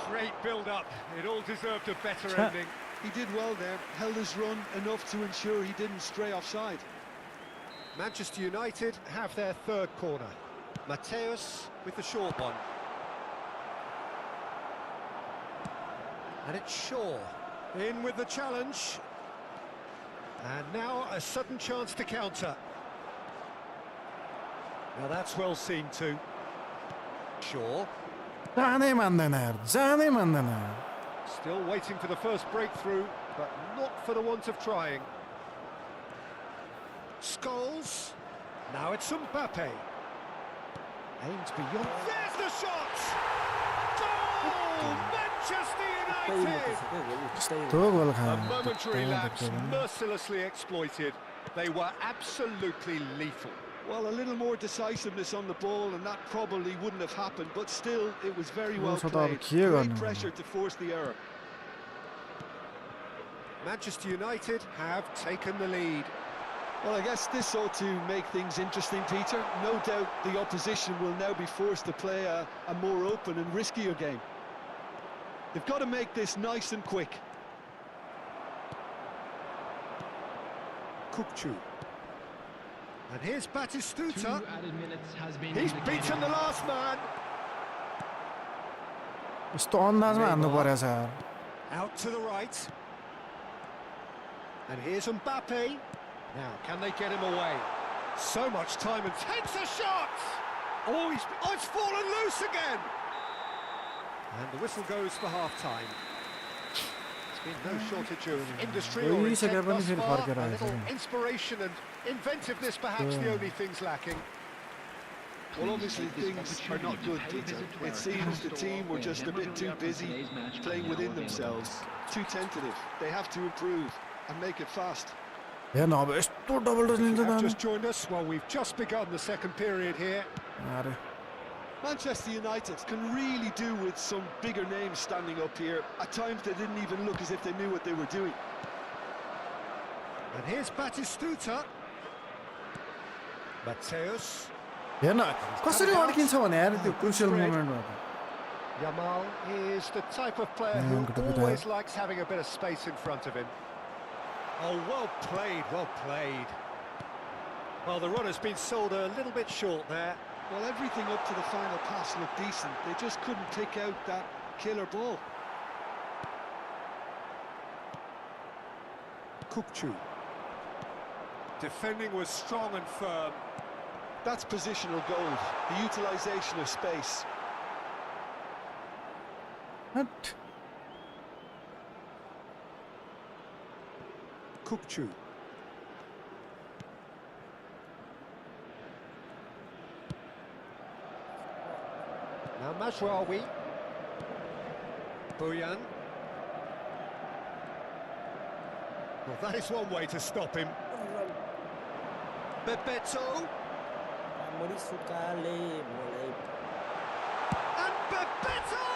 Great build-up. It all deserved a better ending. He did well there, held his run enough to ensure he didn't stray offside. Manchester United have their third corner. Mateus with the short one. And it's Shaw in with the challenge. And now a sudden chance to counter. Now that's well seen too. Shaw जानै मान्दैन यार जानै मान्दैन still waiting for the first breakthrough, but not for the want of trying. Scholes. Now it's Mbappé. Aimed beyond. There's the shot! Goal! Manchester United! त्यो गोल A खा momentary lapse mercilessly exploited. They were absolutely lethal. Well, a little more decisiveness on the ball and that probably wouldn't have happened, but still, it was very well Also, played. के Great गर्नु? pressure to force the error. Manchester United have taken the lead. Well, I guess this ought to make things interesting, Peter. No doubt the opposition will now be forced to play a more open and riskier game. They've got to make this nice and quick. Kubo. And here's Batistuta. 2 added minutes has been He's indicated. beaten the last man. यस्तो अन्दाजमा हान्नु परेछ यार Out to the right. And here's Mbappé. Now, can they get him away? So much time and takes a shot! Oh, it's fallen loose again! And the whistle goes for half-time. There's been no shortage of industry or intent thus far. A little inspiration and inventiveness perhaps the only things lacking. Well, obviously things are not good, Peter. It seems the team were just a bit too busy, playing within themselves, too tentative. They have to improve and make it fast. हेर्न अब यस्तो double does If लिन्छ you त have just joined us, well, we've just begun the second period here. अरे Manchester United can really do with some bigger names standing up here. At times they didn't even look as if they knew what they were doing. And here's Batistuta. Mateus. हेर्न कसरी अड्किन्छ भने यार त्यो crucial मोमेन्टमा Yamal is the type of player who good to be always there. likes having a bit of space in front of him. Oh, well played, well played. Well, the run has been sold a little bit short there. Well, everything up to the final pass looked decent. They just couldn't pick out that killer ball. Kubo. Defending was strong and firm. That's positional gold, the utilisation of space. हट Kubo. Now Mazraoui. Boyan. Well, that is one way to stop him. Bebeto. राम्ररी सुकाले मलाई And Bebeto!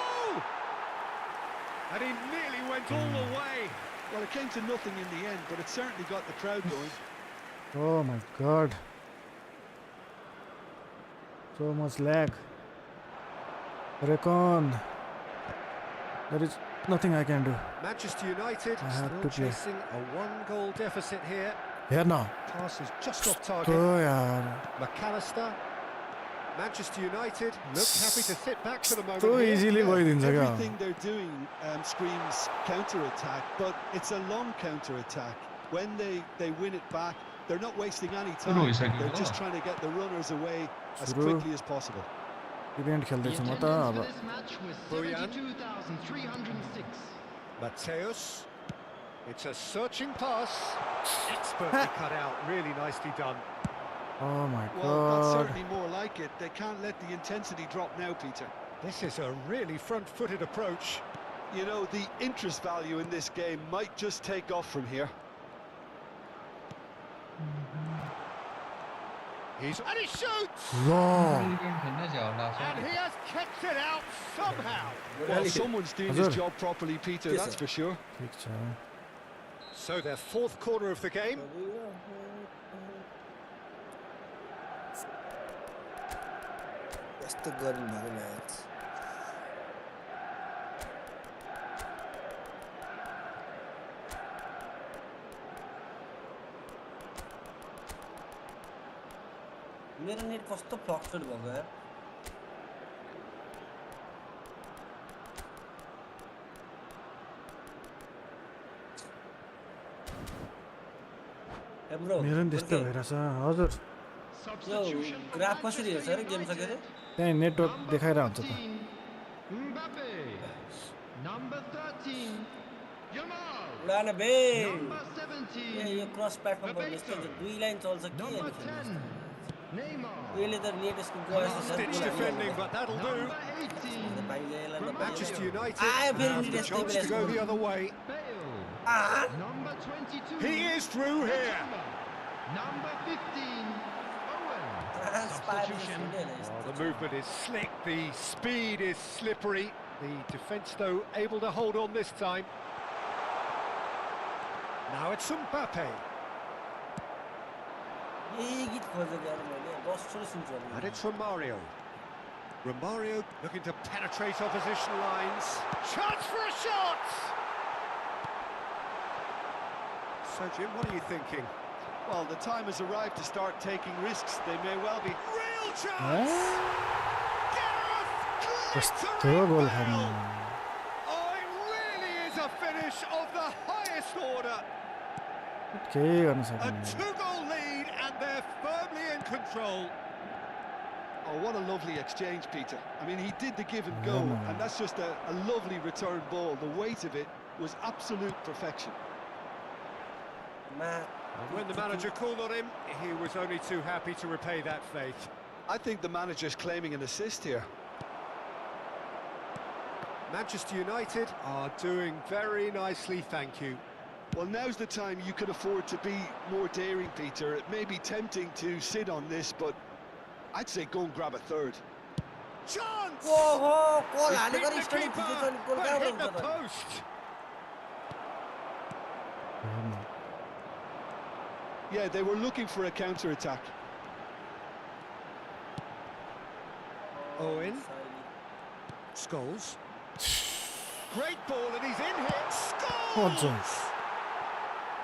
And he nearly went all the way. Well, it came to nothing in the end, but it certainly got the crowd going. Oh my god. So much lag. Recon. There is Nothing I can do. Manchester United I have still to play. chasing a one-goal deficit here. Here now. Pass is just off target. Oh yeah. McAllister. Manchester United look happy to sit back for the moment. So here. easily गइदिन्छ क्या. Everything they're doing screams counter-attack, but it's a long counter-attack. When they win it back, they're not wasting any time. They're just trying to get the runners away as quickly as possible. Event खेल्दैछु म त अब. This match was 72,306. Mateus. It's a searching pass. Expertly cut out. Really nicely done. Oh my Well, that's god. certainly more like it. They can't let the intensity drop now, Peter. This is a really front-footed approach. You know, the interest value in this game might just take off from here. And he shoots! Long. And he has kept it out somehow. Well, someone's doing his job properly, Peter, Yes, that's sir. for sure. ठिक छ. So their fourth quarter of the game. यस्तो गर्नु भएको match. मेरो net कस्तो fluctuate भएको यार. ए bro मेरो पनि त्यस्तो भइरहेछ. हजुर. यो ग्राफ कसरी हेर्छ रे गेम सकेर? त्यहाँ नेटवर्क देखाइरा हुन्छ त. Mbappé. Number 13. Yamal. उडान बे. Number 17. यो क्रस प्लेटफर्म पर यस्तो दुई लाइन चल्छ के Number अनि 10. Neymar. यसले त नेट यसको गएछ sir. Last-ditch defending, but that'll do. Number 18. Manchester United Ah, very have the good. chance to go the other way. Bale. Ah. Number 22. He is through here. Number 15. Owen. Substitution. Oh, the movement is slick, the speed is slippery. The defence, though, able to hold on this time. Now it's Mbappé. यही गीत खोजेको यार मैले 10 चोटि सुन्छु अब. And it's Romario. Romario looking to penetrate opposition lines. Chance for a shot! So, Jim, what are you thinking? Well, the time has arrived to start taking risks. They may well be. Real chance! कस्तो गोल खानु. Oh, it really is a finish of the highest order. केही गर्न A सकिन्न. two-goal lead, and they're firmly in control. Oh, what a lovely exchange, Peter. I mean, he did the give and go, Yeah. and that's just a lovely return ball. The weight of it was absolute perfection. And when the manager called on him, he was only too happy to repay that faith. I think the manager's claiming an assist here. Manchester United are doing very nicely, thank you. Well, now's the time you can afford to be more daring, Peter. It may be tempting to sit on this, but I'd say go and grab a third. Chance! ओहो गोल He's हालेको beaten the study keeper, खिचेछ अनि गोल but कहाँ hit the हुन्छ त? post. Yeah, they were looking for a counter-attack. Owen. Scholes. Great ball, and he's in here. Scholes!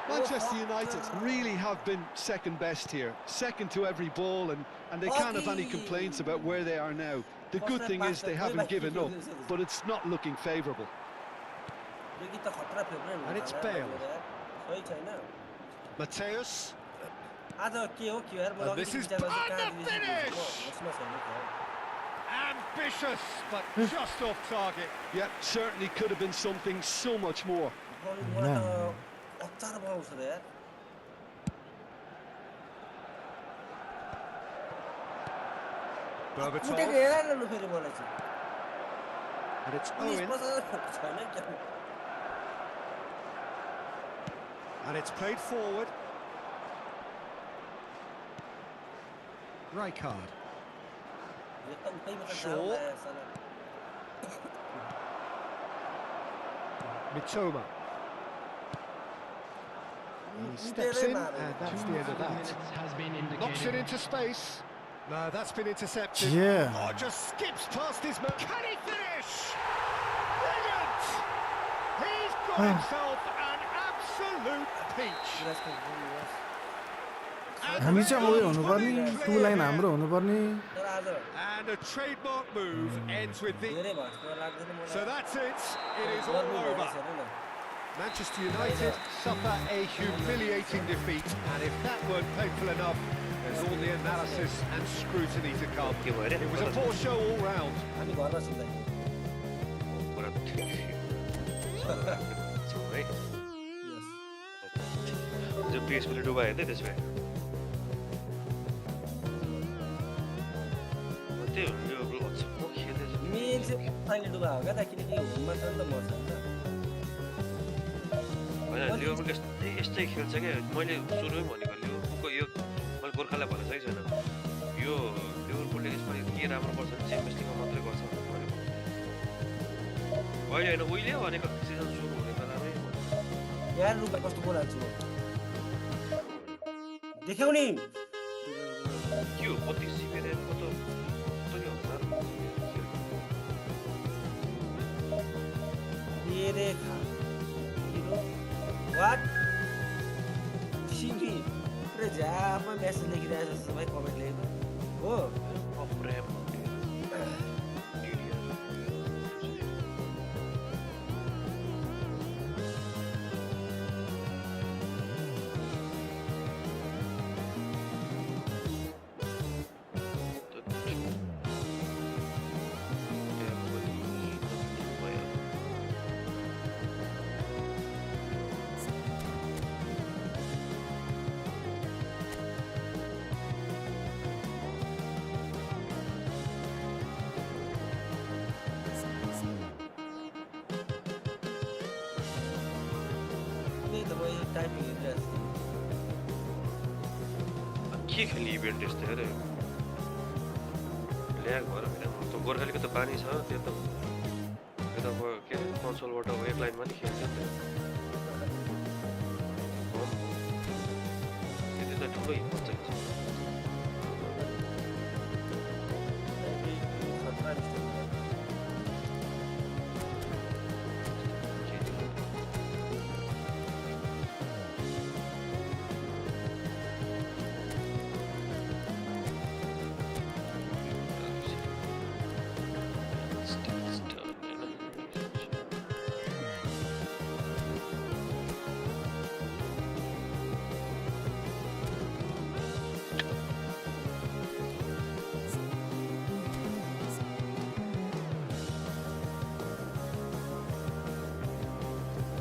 Manchester United really have been second best here, second to every ball, and they can't have any complaints about where they are now. The good thing is they haven't given up, but it's not looking favourable. And it's Bale. Mateus. आज के हो के यार And this is and the finish! Ambitious, but just off target. Yeah, certainly could have been something so much more. Berbatov. And it's Owen. And it's played forward. Rijkaard. Shaw. Mitoma. He steps in, and that's the end of that. Has been indicated. Knocks it into space. No, that's been intercepted. Yeah. Oh, just skips past his man. Can he finish? Brilliant! got himself an absolute peach. हामी चाहिँ उयो हुनुपर्ने to line हाम्रो हुनुपर्ने And a trademark move ends with the... So that's it. It is all over. Manchester United suffer a humiliating defeat, and if that weren't painful enough, there's all the analysis and scrutiny to come. It was a poor show all round. जो पिएसपीले डुबायो त त्यसमा त्यो यो म खेल्दैछु main चाहिँ final डुबा हो क्या त किनकि होममा त मर्छ नि त हैन लिभरपुल यस्तै खेल्छ के मैले सुरुमै भनेको लिभरपुलको यो मैले गोर्खालाई भने चाहिँ छैन यो लिभरपुलले यसपालि के राम्रो गर्छ भने च्याम्पियन्स लिगमा मात्रै गर्छ भनेको अहिले हैन उहिले भनेको सिजन सुरु हुने बेलामै यार रुपा कस्तो बोल हाल्छु देखाउने के हो 32 जिबी र्यामको त कति हजार ये खा What? Shingi, पुरै झ्यापमा मेसेज लेखिरहेको छ भाइ कमेन्ट लेखेको हो अफ र्याम के खेल्ने इभेन्ट यस्तो हेर ल्याग भएर त गोर्खालीको त बानी छ त्यो त यता के कन्सोलबाट एक लाइनमा नि खेल्छ नि त्यति त ठुलो हिम्मत चाहिन्छ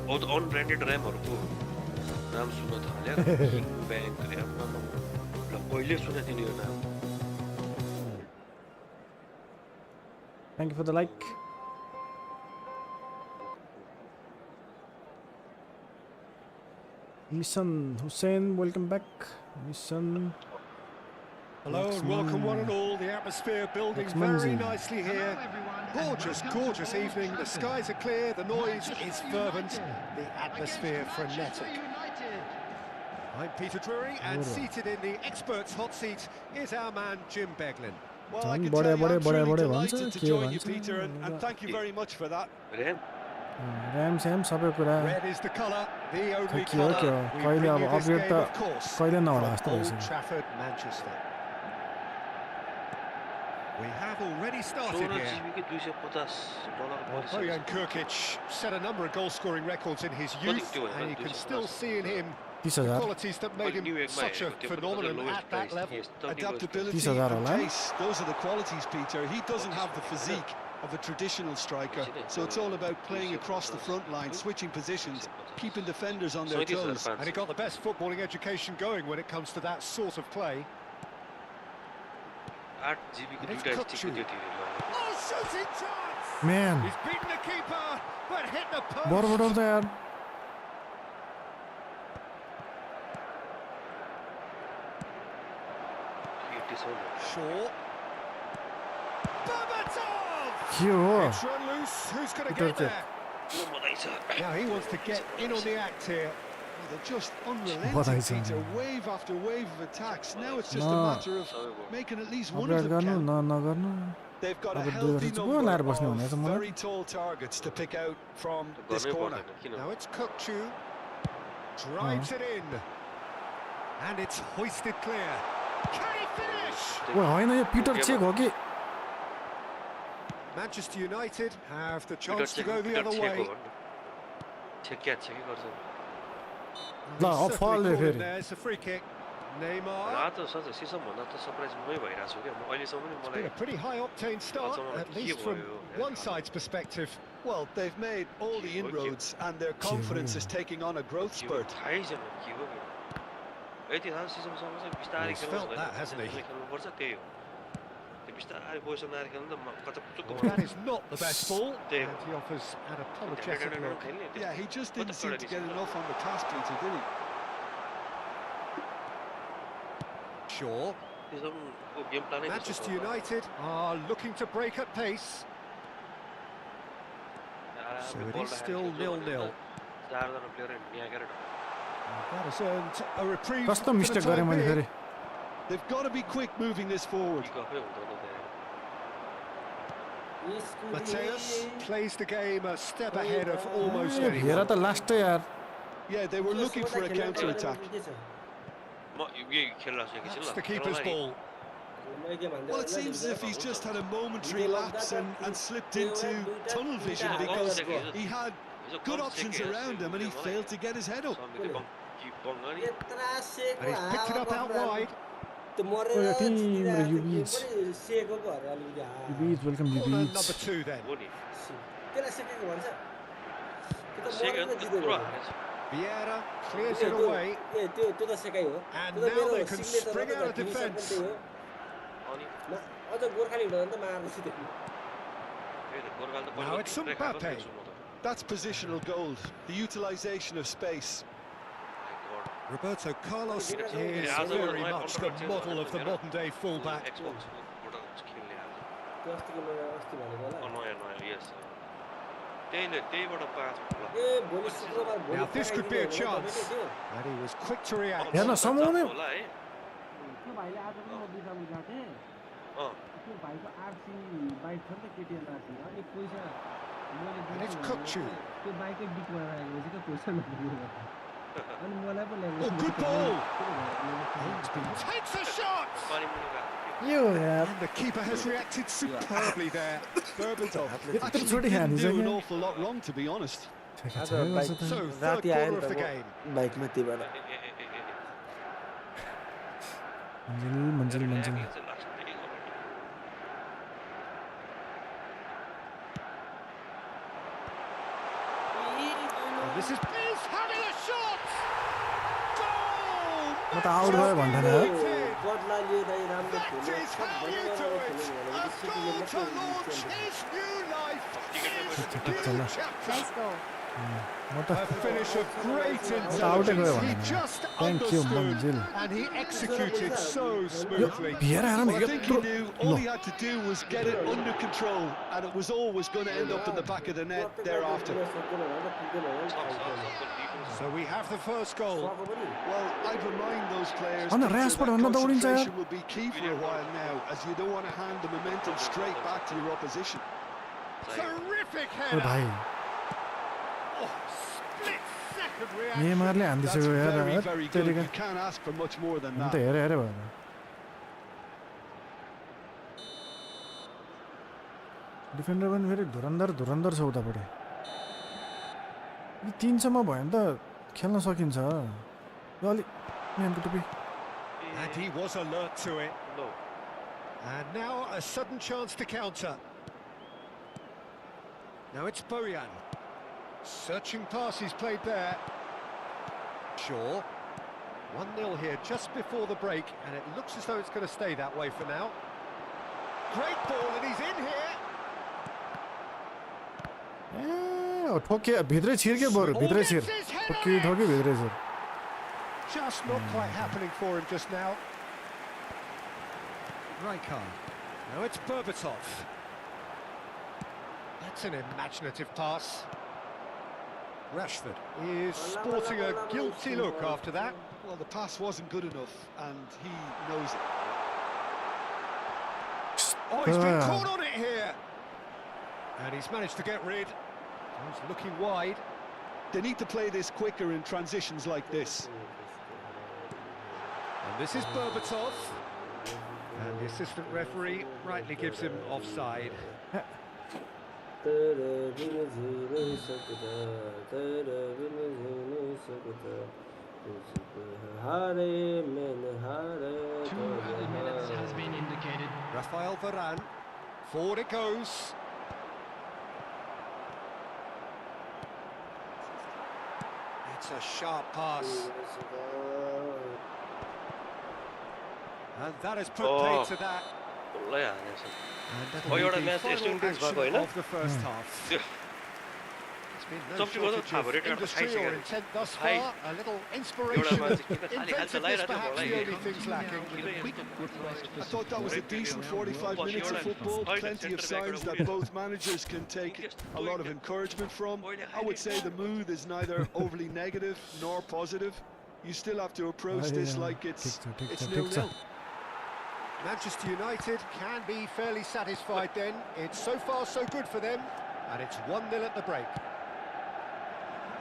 बहुत अनब्रान्डेड र्यामहरूको नाम सुन्न थाल्यो ब्याङ्क र्याम ल पहिले सुने थिएँ यो नाम Thank you for the like. Mission Hussein, welcome back. Mission. Hello and welcome one and all. The atmosphere building very nicely here. Gorgeous, gorgeous evening. The skies are clear, the noise is fervent, the atmosphere frenetic. I'm Peter Drury, and seated in the experts' hot seat is our man Jim Beglin. Well, I can tell you I'm truly delighted to join you, Peter, and thank you very much for that. Ram Sam सबै कुरा Red is the colour, the only के हो colour. We bring कहिले अब you this update game, त of course, कहिले नहोला from जस्तो Old भइसक्यो Trafford, Manchester. We have already started here. Bojan Kurkic set a number of goal-scoring records in his youth, and you can still see in him the qualities that made him such a phenomenon at that level. Adaptability and pace, those are the qualities, Peter. He doesn't have the physique of a traditional striker, so it's all about playing across the front line, switching positions, keeping defenders on their toes. And he got the best footballing education going when it comes to that sort of play. 8 GB को दुईटा stick दियो तिनीले Oh, shooting chance! Man. He's beaten the keeper, but hit the post. बराबर त यार Shaw. Berbatov! के हो It's run loose. Who's going to get there? Now he wants to get in on the act here. Well, they're just unrelenting, Peter. Wave after wave of attacks. Now it's just a matter of making at least one of them count. नगर्नु They've got a अब दुई healthy वर्ष चाहिँ को नार बस्ने number भनेछ of मलाई very tall targets to pick out from this गर्नै corner. पर्दैन किन Now it's Kukçu. Drives it in. And it's hoisted clear. Can he finish? ओ होइन यो पिटर चेक हो कि Manchester United have the Peter chance to check go the other check way. हो check क्या check गर्छ ल He's अब certainly फलले called in फेरि there. It's a free kick. Neymar. त सच सिसम भन्दा त सरप्राइज मै भइरहेको छु क्या म अहिलेसम्म पनि Been मलाई a pretty high octane start, Someone at like least Kubo, from yeah. one side's perspective. Well, they've made all the inroads and their confidence is taking on a growth spurt. थाहै छैन के हो यति थाहा सिसमसँग चाहिँ बिस्तारै He's खेल्नु felt that, hasn't he? खेल्नुपर्छ त्यही हो त्यो बिस्तारै पोजिसन आएर खेल्नु त कता पुचुक Well, that is not the best ball, There. and he offers an apologetic look. Yeah, he just didn't seem to get enough on the task, Peter, did he? Shaw. Manchester United are looking to break at pace. So it is still 0-0. That has earned a reprieve कस्तो for the mistake गरेँ time मैले being. फेरि They've got to be quick moving this forward. Mateus plays the game a step ahead of almost hair anyone. त लास्टै यार Yeah, they were looking for a counter-attack. That's the keeper's ball. Well, it seems as if he's just had a momentary lapse and slipped into tunnel vision because he had good options around him and he failed to get his head up. And he's picked it up out wide. यो team र युबीज युबीज welcome Corner युबीज number 2 then. Vieira clears it away. And now they can spring out of defence. Now it's Mbappé. That's positional gold, the utilisation of space. Roberto Carlos is very much the model of the modern day fullback. Now this could be a chance. And he was quick to react. हेर्न समाउने And it's Kukçu. Oh, good ball. Takes a shot. यो यार And the keeper has reacted superbly there. Berbatov. यत्रो छोटी Didn't खान्छ do an क्या awful lot wrong, to be honest. So, third quarter of the game. बाइकमा त्यहीबाट मन्जिल मन्जिल मन्जिल And this is having a shot. Goal! म त out भयो भन्दैन United. बदला लिए दाइ राम्रो That खेल्यो is how you do it. A goal to launch his new life. New chapter. Nice goal. म त A finish of great out गयो intelligence. He भन्दैन just थ्याङ्क यू understood मन्जिल and he executed so smoothly. हेर हेर Well, I think he यत्रो knew all he had to do was get it under control and it was always going to end up in the back of the net thereafter. So we have the first goal. Well, I'd remind those players And the Peter, rest that were on the downing side. concentration will be key for a while now, as you don't want to hand the momentum straight back to your opposition. Terrific oh header. भाइ Oh, split second reaction. नेमारले That's हान्दिसक्यो यार very, very good. तेरिका You can't ask for much more than अन्त that. हेरे हेरे भयो defender पनि फेरि धुरन्धर धुरन्धर छ उतापट्टि यो 300 भयो भने त खेल्न सकिन्छ यो अलि मेनको टुपी And he was alert to it. And now a sudden chance to counter. Now it's Bojan. Searching pass he's played there. Shaw. 1-0 here just before the break, and it looks as though it's going to stay that way for now. Great ball, and he's in here. ए ठोके भित्रै छिर्के बरु भित्रै छिर ठोकी ठोकी भित्रै छिर Just not quite happening for him just now. Rijkaard. Now it's Berbatov. That's an imaginative pass. Rashford is sporting a guilty look after that. Well, the pass wasn't good enough, and he knows it. Oh, he's been caught on it here. And he's managed to get rid. He's looking wide. They need to play this quicker in transitions like this. And this is Berbatov. And the assistant referee rightly gives him offside. Minutes has been indicated. Rafael Varane. Forward it goes. It's a sharp pass. And that has put paid to that. And एउटा that'll be match the यस्तो final intense action भएको हैन of the first half. It's been no Something was shortage थाहा of भयो रे industry or intent thus Hi. far. A little एउटा inspiration. मान्छे किन खाली हाल Inventiveness चलाइरहेको perhaps थियो the only मलाई things lacking. I thought that was a decent 45 minutes of football, plenty of signs that both managers can take a lot of encouragement from. I would say the mood is neither overly negative nor positive. You still have to approach this like it's 0-0. Manchester United can be fairly satisfied then. It's so far so good for them, and it's 1-0 at the break.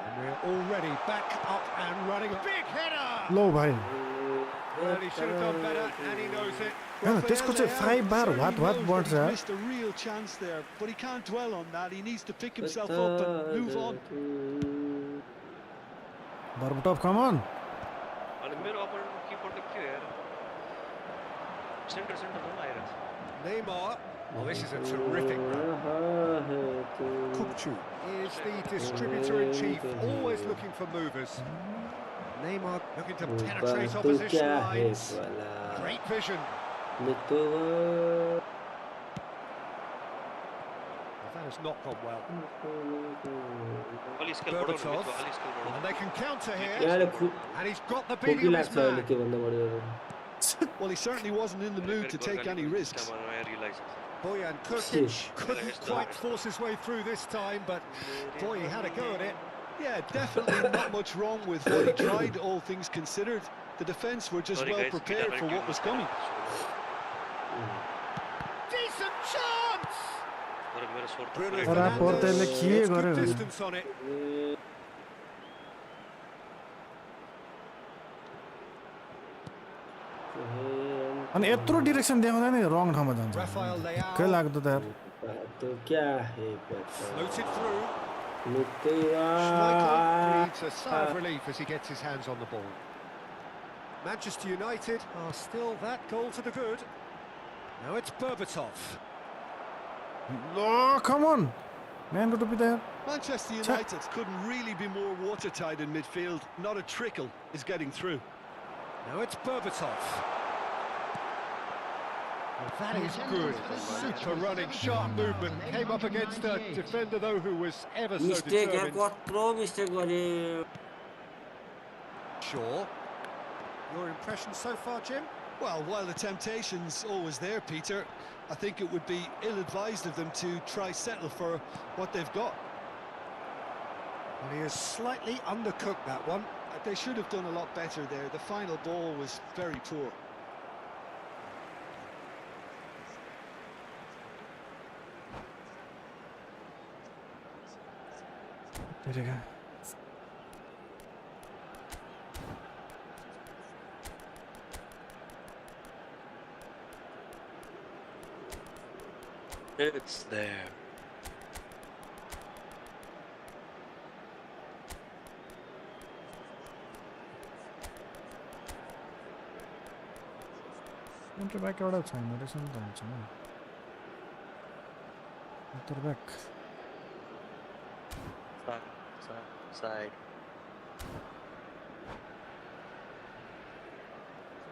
And we're already back up and running. Big header! लो भाइ Well, he should have done better, and he knows it. हैन त्यसको चाहिँ 5 बार वात बढ्छ Missed a real chance there, but he can't dwell on that. He needs to pick himself up and move on. Berbatov, come on. अनि मेरो अपोनेन्टको किपर त के हो यार सेन्टर जुन आइरहेछ Neymar. Well, this is a terrific run. Kubo is the distributor-in-chief, always looking for movers. Neymar looking to penetrate opposition lines. Great vision. Well, that has not gone well. अलि scale बढाउनु Berbatov. मित्र अलि scale बढाउनु And they can counter here. यार And he's got the beating of his man. के भन्दा बढी Well, he certainly wasn't in the mood to take any risks. Bojan Krkic couldn't quite force his way through this time, but boy, he had a go at it. Yeah, definitely not much wrong with what he tried, all things considered. The defence were just well prepared for what was coming. Decent chance! Bruno Ora Portele Fernandes के gets गर्यो good distance on it. अनि यत्रो direction देखाउँदा नि रङ ठाउँमा जान्छ Rafael के Leao लाग्दो त यार तो क्या है floated through. पता Schmeichel breathes a sigh of relief as he gets his hands on the ball. Manchester United are still that goal to the good. Now it's Berbatov. Oh, come on. Man, go to be there. Manchester United couldn't really be more watertight in midfield. Not a trickle is getting through. Now it's Berbatov. Well, that is good. Super running, sharp movement. Came up against a defender, though, who was ever so mistake है determined. कत्रो mistake गरे Sure. Your impression so far, Jim? Well, while the temptation's always there, Peter, I think it would be ill-advised of them to try settle for what they've got. Well, he has slightly undercooked that one. They should have done a lot better there. The final ball was very poor. There you go. It's there. Center back एउटा छैन रहेछ नि त हुन्छ नि center back Side.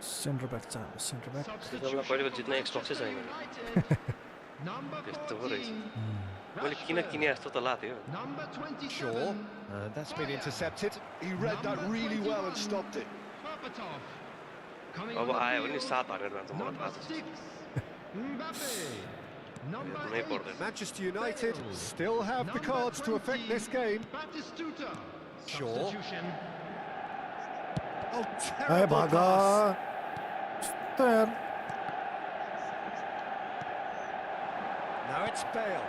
center back चाहियो center back त्यसमा कहिलेको जित्ने एक्सपेक्ट चाहिँ छैन त्यस्तो पो रहेछ मैले किन किने जस्तो त लाग्थ्यो Sure. That's been intercepted. He read that really well and stopped it. अब आयो भने 7 हालेर जान्छ मलाई थाहा छ नै पर्दैन Manchester United still have the cards to affect this game. Sure. Oh, A terrible भागा pass. त यार Now it's Bale.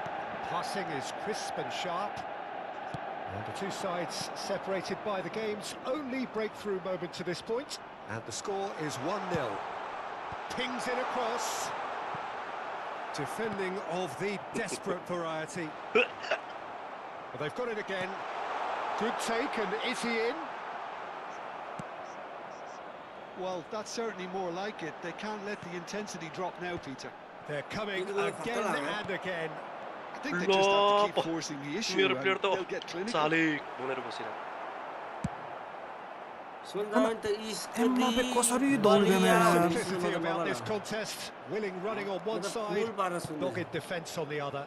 Passing is crisp and sharp. And the two sides separated by the game's only breakthrough moment to this point. And the score is 1-0. Pings in across. Defending of the desperate variety. Well, they've got it again. Good take, and is he in? Well, that's certainly more like it. They can't let the intensity drop now, Peter. They're coming again and again. I think they just have to keep forcing the issue and they'll get clinical. Mbappé कसरी दौड्दैन यार Simplicity about this contest. Willing running on one side, dogged defence on the other.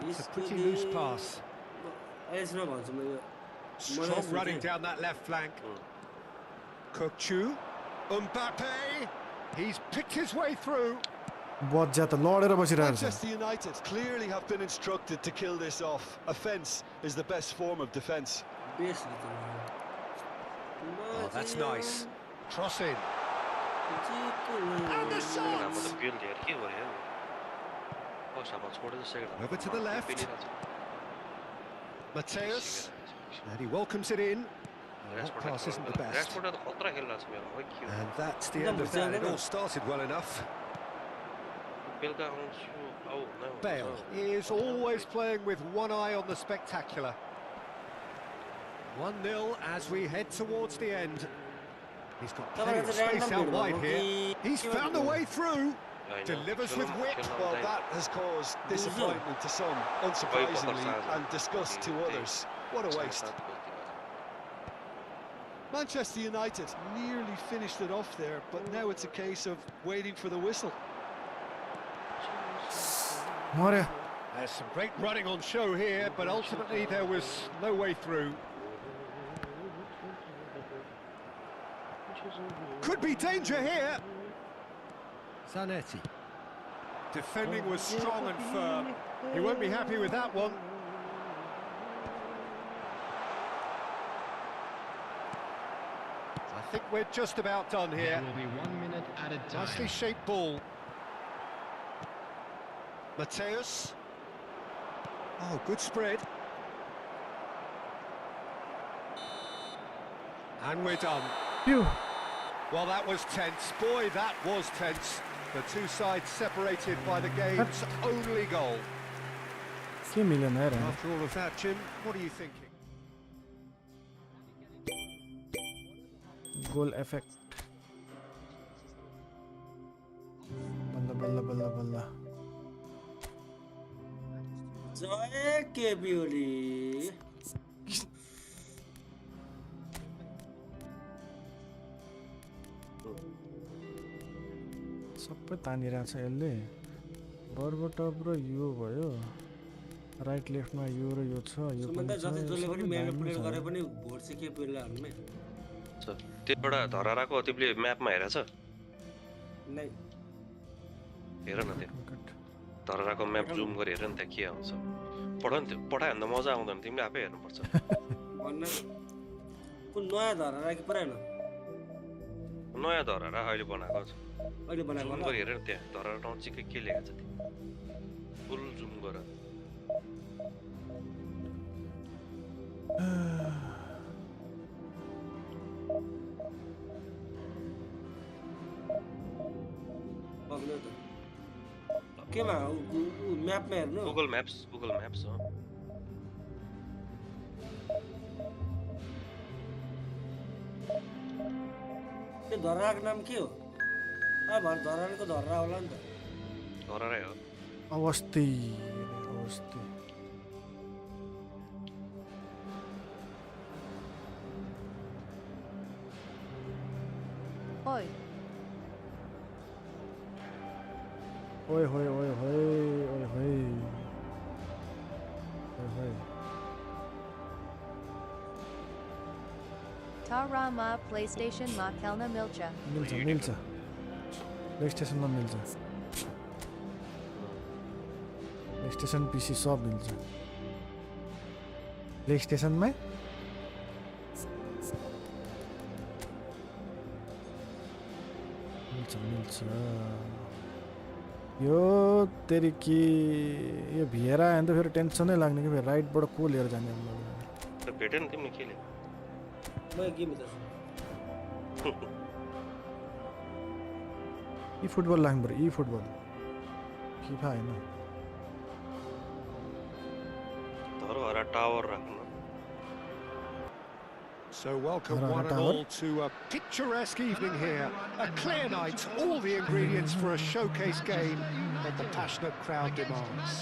It's a pretty loose pass. Strong running down that left flank. Kubo, Mbappé, he's picked his way through. बज्जा त लडेर बसिरहेको छ Manchester United clearly have been instructed to kill this off. Offence is the best form of defence. Oh, that's nice. Cross in. And the shot! Over to the left. Mateus. And he welcomes it in. That pass isn't the best. And that's the end of that. It all started well enough. Bale is always playing with one eye on the spectacular. 1-0 as we head towards the end. He's got plenty of space out wide here. He's found a way through. Delivers with wit. Well, that has caused disappointment to some, unsurprisingly, and disgust to others. What a waste. Manchester United nearly finished it off there, but now it's a case of waiting for the whistle. मर्यो There's some great running on show here, but ultimately there was no way through. Could be danger here. Zanetti. Defending was strong and firm. He won't be happy with that one. I think we're just about done here. It will be 1 minute at a time. Nicely shaped ball. Mateus. Oh, good spread. And we're done. Phew. Well, that was tense. Boy, that was tense. The two sides separated by the game's only goal. के मिलेन यार After all of that, Jim, what are you thinking? Goal effect बल्ल बल्ल बल्ल बल्ल जय KP ओली सबै तानिरहेको छ यसले बर्बो टप र यो भयो राइट लेफ्टमा यो र यो छ यो पनि छ जसले पनि म्यानिपुलेट गरे पनि भोट चाहिँ केपी ओलीलाई हाल्नुमै त्योबाट धराराको तिमीले म्यापमा हेरेछ नै हेर न त्यो धराराको म्याप जुम गरी हेर न त्यहाँ के आउँछ पढ नि त्यो पढायो भने त मजा आउँदैन तिमीले आफै हेर्नुपर्छ भन्न कुन नयाँ धरारा कि पुरानो नयाँ धरारा अहिले बनाएको छ अहिले बनाएको जुम गरी हेर न त्यहाँ धरारा ठाउँ चाहिँ के लेखेको छ त्यो फुल जुम गर केमा म्यापमा हेर्नु गुगल म्याप्स हो त्यो धराराको नाम के हो भन धराराको धरारा होला नि त धरारै हो अवस्थी Oi. ओए होए ओए होए ओए होए ओए होए Tarama PlayStation ma kelna milcha. मिल्छ प्लेस्टेसनमा मिल्छ प्लेस्टेसन पीसी सब मिल्छ प्लेस्टेसनमा मिल्छ यो तेरी की ये भिएरा आयो भने त फेरि टेन्सनै लाग्ने कि फेरि राइटबाट को लिएर जाने त भेटेन तिमीले खेले म गेम त eFootball लाग्नु पर्यो eFootball FIFA हैन धरोहरा टावर राख्नु So welcome one and all to a picturesque evening here. A clear night, all the ingredients for a showcase game that the passionate crowd demands.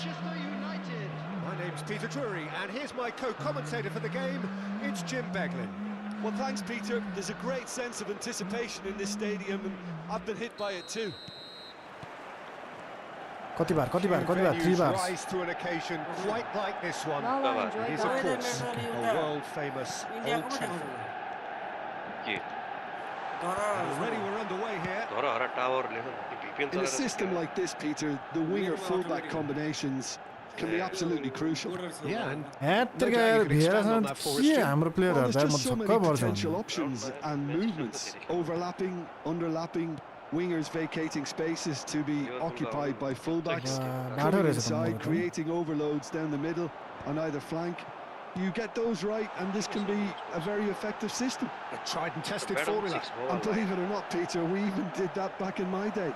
My name's Peter Drury, and here's my co-commentator for the game. It's Jim Beglin. Well, thanks, Peter. There's a great sense of anticipation in this stadium, and I've been hit by it too. कति बार 3 Venues bars rise to an occasion quite like this one. Nala, enjoy It is, of course, a world-famous Old Trafford. के Already we're underway here. Dharahara tower लेख्नु VPN In a system like this, Peter, the winger-fullback combinations can be absolutely crucial. Yeah, and ह्यात्रिका यार भिएरासँग के हाम्रो Well, प्लेयरहरु there's म just so छक्क many पर्छ potential options and movements, overlapping, underlapping, wingers vacating spaces to be occupied by fullbacks, बाटो coming रहेछ त inside, मलाई त। creating overloads down the middle on either flank. You get those right, and this can be a very effective system. a tried and tested formula. And believe it or not, Peter, we even did that back in my day.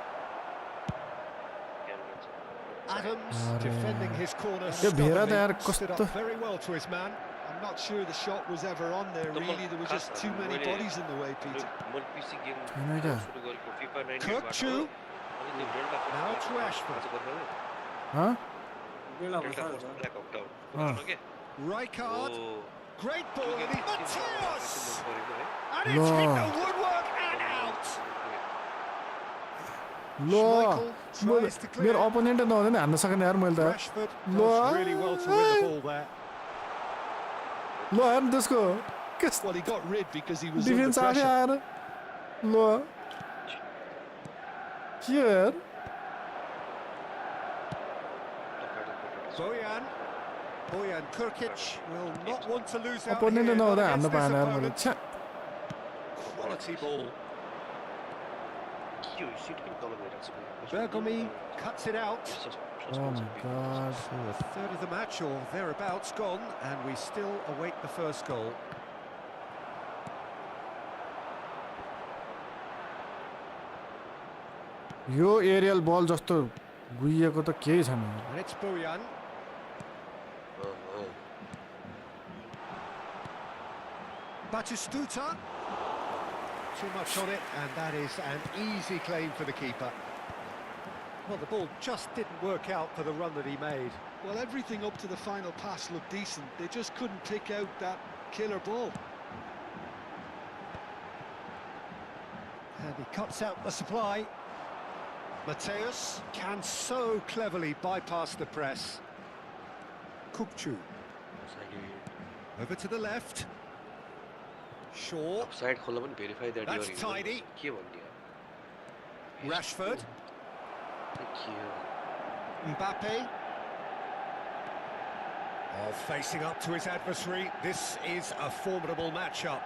Adams defending his corner यो भिएरा त stubbornly, यार stood कस्तो up very well to his man. I'm not sure the shot was ever on there, really. There were just too many bodies in the way, Peter. मैले PC game छैन क्या सुरु गरेको FIFA 98 Kirkchu. Now to Rashford. ह Rijkaard. Great ball. And Mateus! And Lo. it's hit the woodwork and out. ल Schmeichel tries to clear. मेरो opponent नहुँदैन हान्न सक्ने यार मैले त Rashford Lo. does really well to win the ball there. ल हेर्नु त्यसको Well, he got rid because he was under defence आफै pressure. आएर ल के यार Bojan Krkic will not want to lose out opponent here, not नहुँदा हान्न against this पाएन यार मैले opponent. छ्या Quality ball. के हो सिट किन तल गइरहेको छ Bergomi cuts it out. O my God So a third of the match or thereabouts gone, and we still await the first goal. यो एरियल बल जस्तो गुइएको त केही छैन And it's Bojan. Batistuta. Too much on it, and that is an easy claim for the keeper. Well, the ball just didn't work out for the run that he made. Well, everything up to the final pass looked decent. They just couldn't pick out that killer ball. And he cuts out the supply. Mateus can so cleverly bypass the press. Kupchu. Over to the left. Shaw. Side खोल्न पनि verify that That's tidy. के भन्दियो Rashford. के हो Mbappé. Oh, facing up to his adversary. This is a formidable matchup.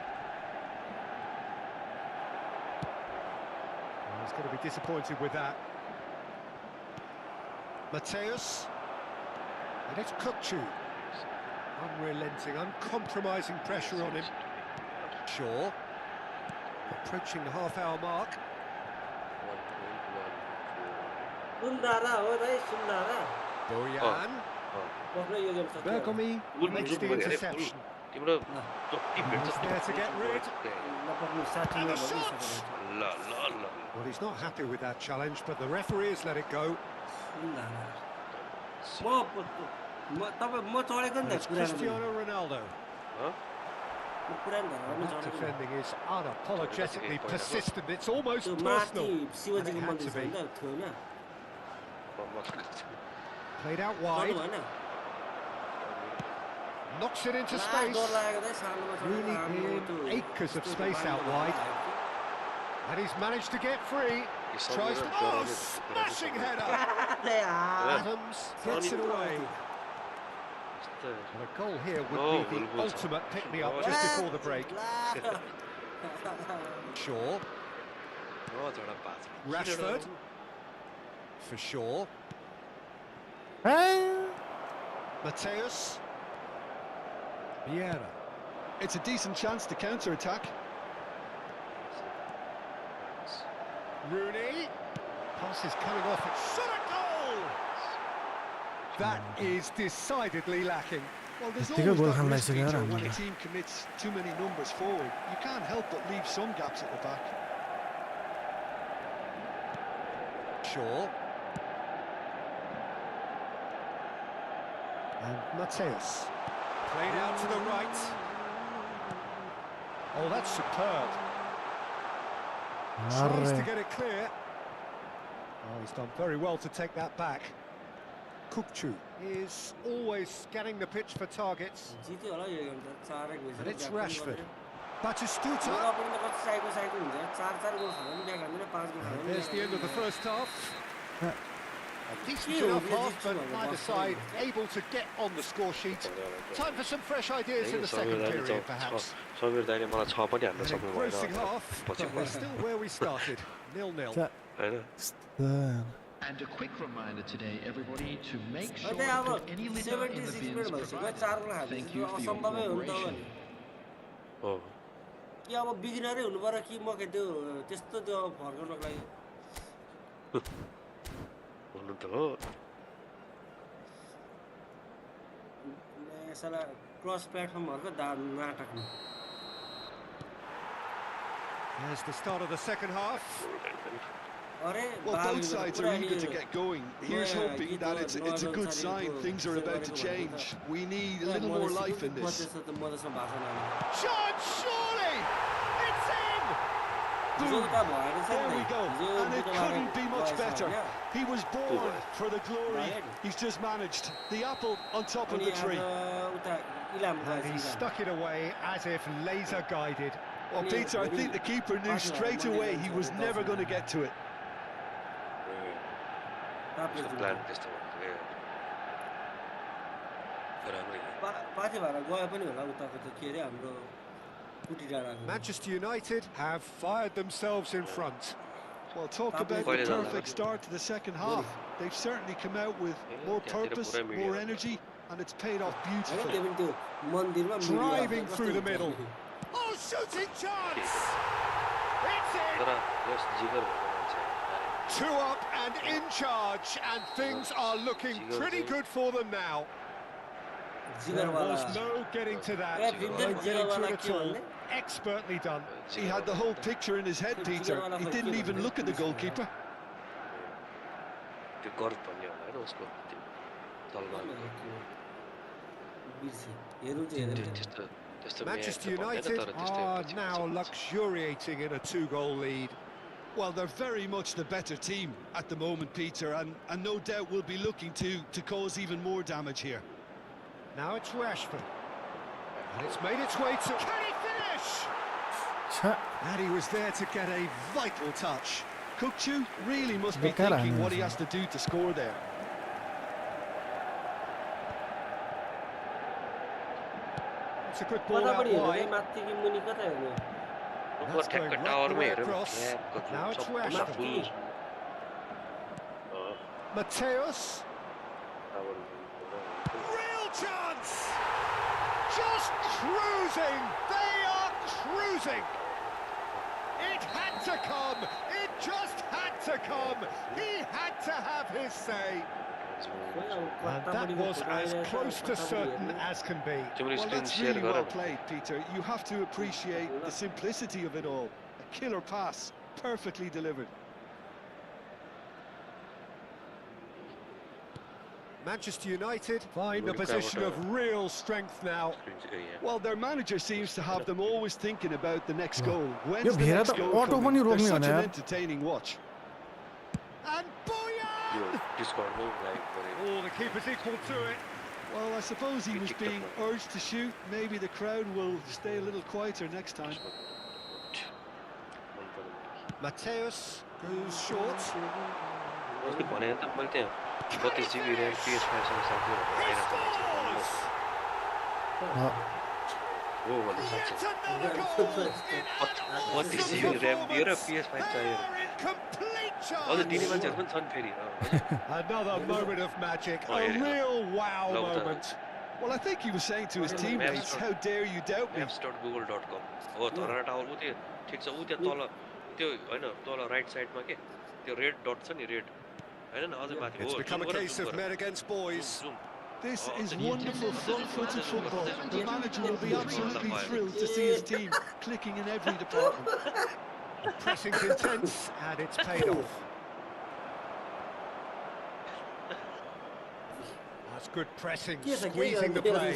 Oh, he's going to be disappointed with that. Mateus. And it's Kupchu. Unrelenting, uncompromising pressure on him. Shaw. Approaching the half-hour mark. 1.1 सुन्दारा हो दाइ सुन्दारा Bojan. कसले यो game सक्यो Bergomi makes the interception. तिम्रो जति भेट्छ He's there to get rid. नपक्नु 60 And मा a shot! ल ल ल Well, he's not happy with that challenge, but the referee has let it go. सुन्दारा म चढेको नि And त it's पुरानो Cristiano Ronaldo. म पुरानो घरमा That चढेको defending is unapologetically persistent. It's almost त्यो personal. माथि शिवजीको And it had मन्दिर to छ नि be. त थियो होइन Played out गर्नु wide. भएन Knocks it into डर space. लागेको दाइ सानोमा Really in acres of space out wide. And he's managed to get free. Tries to... Oh, smashing header! Adams gets it away. And a goal here would be the ultimate pick-me-up just before the break. Shaw. Rashford. for sure. Hey! Mateus. Vieira. It's a decent chance to counter-attack. Rooney. Pass is coming off. It's shot a goal! That is decidedly lacking. Well, there's Tiga always gol that risk, khamlaisega Peter, yaar when a hamle. team commits too many numbers forward. You can't help but leave some gaps at the back. Shaw. And Mateus. Played out to the right. Oh, that's superb. Tries to get it clear. Oh, he's done very well to take that back. Kubo is always scanning the pitch for targets. जित्यो होला यो game त 4-1 भइसक्यो And it's Japan Rashford. गर्यो। Batistuta. र पनि त कति psycho हुन्छ 4-4 गोल खानु पनि ब्याक हान्दैन 5 गोल खानु पनि There's the end of the first half. Yeah. A decent enough half, but neither side able to get on the score sheet. Time for some fresh ideas in the second period, perhaps. Sameer दाइले मलाई 6 पनि हान्न An सक्नु engrossing भएन half, पछि but we're still where we started. 0-0. हैन And a quick reminder today, everybody, to make sure अनि to अब put any litter in the 76 bins minute भइसक्यो provided. 4 गोल खानु Thank you for your असम्भवै हो नि त cooperation. हो कि अब बिगिनरै हुनु पर्यो कि म के त्यो त्यस्तो त्यो फर्काउनको लागि हुनु त हो साला क्रस प्लेटफर्महरुको नाटक नि There's the start of the second half. अरे Well, both sides are eager to get going. Here's hoping that it's a good sign. Things are about to change. We need a little more life in this. Shot, surely! It's in! There we go. And it couldn't be much better. He was born for the glory. He's just managed. The apple on top of the tree. And he stuck it away as if laser guided. Well, Peter, I think the keeper knew straight away he was never going to get to it. Plan त्यस्तो भयो राम्रै पाथी भएर गए पनि होला उताको त के रे हाम्रो कुटी डाँडाको Manchester United have fired themselves in front. Well, talk about the perfect start to the second half. They've certainly come out with more purpose, more energy, and it's paid off beautifully. Driving through the middle. Oh, shooting chance! It's in! तर yes जिगर भएको मान्छे 2 up and in charge, and things are looking pretty good for them now. There was no getting to that, no getting to it at all. Expertly done. He had the whole picture in his head, Peter. He didn't even look at the goalkeeper. त्यो गर्व भन्ने होला हैन उसको त्यो तलमा Manchester United are now luxuriating in a 2-goal lead. Well, they're very much the better team at the moment, Peter, and no doubt will be looking to cause even more damage here. Now it's Rashford. And it's made its way to... Can he finish? And he was there to get a vital touch. Kubo really must be thinking what he has to do to score there. It's a good ball out wide. That's going right the way across. Now it's Rashford. Mateus. Real chance! Just cruising! They are cruising! It had to come! It just had to come! He had to have his say! And that was as close to certain as can be. Well, that's really well played, Peter. You have to appreciate the simplicity of it all. A killer pass, perfectly delivered. Manchester United find a position of real strength now. Well, their manager seems to have them always thinking about the next goal. When's Yo, the next Bhera goal auto coming? pani They're roक्ने such भने an यार entertaining watch. And Boyan! Oh, the keeper's equal to it. Well, I suppose he was being urged to shoot. Maybe the crowd will stay a little quieter next time. Mateus goes short. भने त मैले त्यहाँ 32 GB RAM PS5 सँग साथी He scores! हो भने Yet साथी another goal! In 32 GB RAM दिएर PS5 चाहियो They're in complete दिने मान्छेहरु पनि छन् फेरि Another moment of magic, a real wow moment. Well, I think he was saying to his teammates, how dare you doubt me? maps.google.com हो तर tower उ त्यो ठीक छ उ त्यो तल त्यो हैन तल राइट साइडमा के त्यो रेड डट छ नि रेड हैन न अझै माथि हो It's become a case of men against boys. This is wonderful front-footed football. The manager will be absolutely thrilled to see his team clicking in every department. Pressing's intense, and it's paid off. That's good pressing, squeezing the play.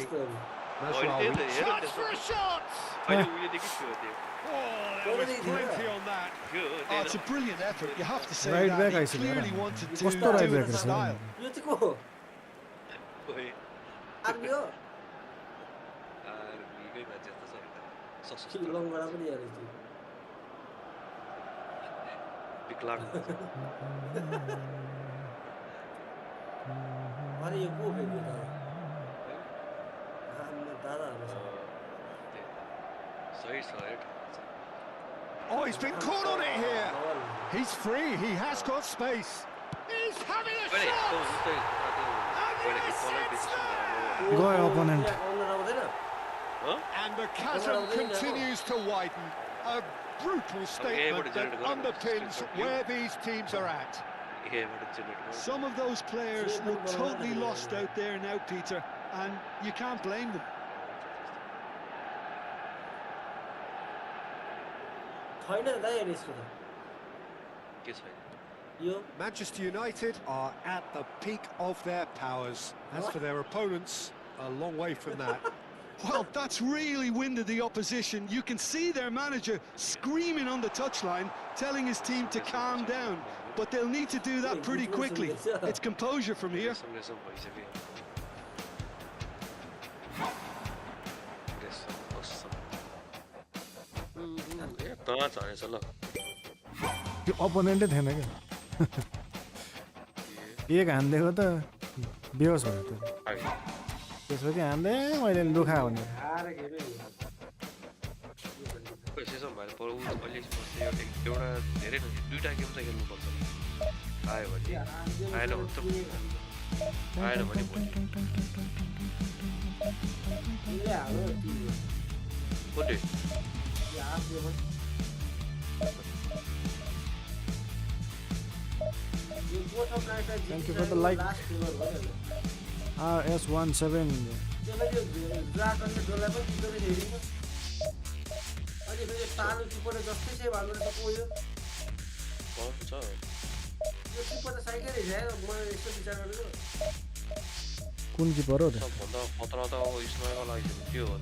That's right. Chance for a shot! अहिले उले देखि थियो त्यो There was plenty on that. Oh, it's a brilliant effort. You have to say Right that. back, I He see. clearly wanted to Kस्तो right do back it in रहेछ style. यो चाहिँ को हो ओइ आर्मी हो आर्मीकै मान्छे जस्तो छ सशस्त्र लङबाट पनि हेरेको छु विकलाङ अरे यो को फेरि दादा हाम्रो दादाहरू सही छ है Oh, he's been caught on it here. He's free, he has got space. He's having a अहिले shot! उस्तै अहिले कलर डिसिसन गयो opponent. And the chasm continues to widen. A brutal statement that underpins where these teams are at. Some of those players look totally lost out there now, Peter, and you can't blame them. छैन दाइ हेर्नु यसको त के छैन यो Manchester United are at the peak of their powers. As for their opponents, a long way from that. Well, that's really winded the opposition. You can see their manager screaming on the touchline, telling his team to calm down. But they'll need to do that pretty quickly. It's composure from here. त्यो अपोनेन्टै थिएन क्या एक हान्दिएको त बेहोस भयो त्यो त्यसपछि हान्दै मैले लुखा भनेर एउटा धेरै दुईटा गेम चाहिँ खेल्नुपर्छ आयो भने आएन भने त आएन भने कुन Thank you for the like. RS17. कुन किपर हो त सबभन्दा खतरा त अब स्माइलको लागि त्यो हो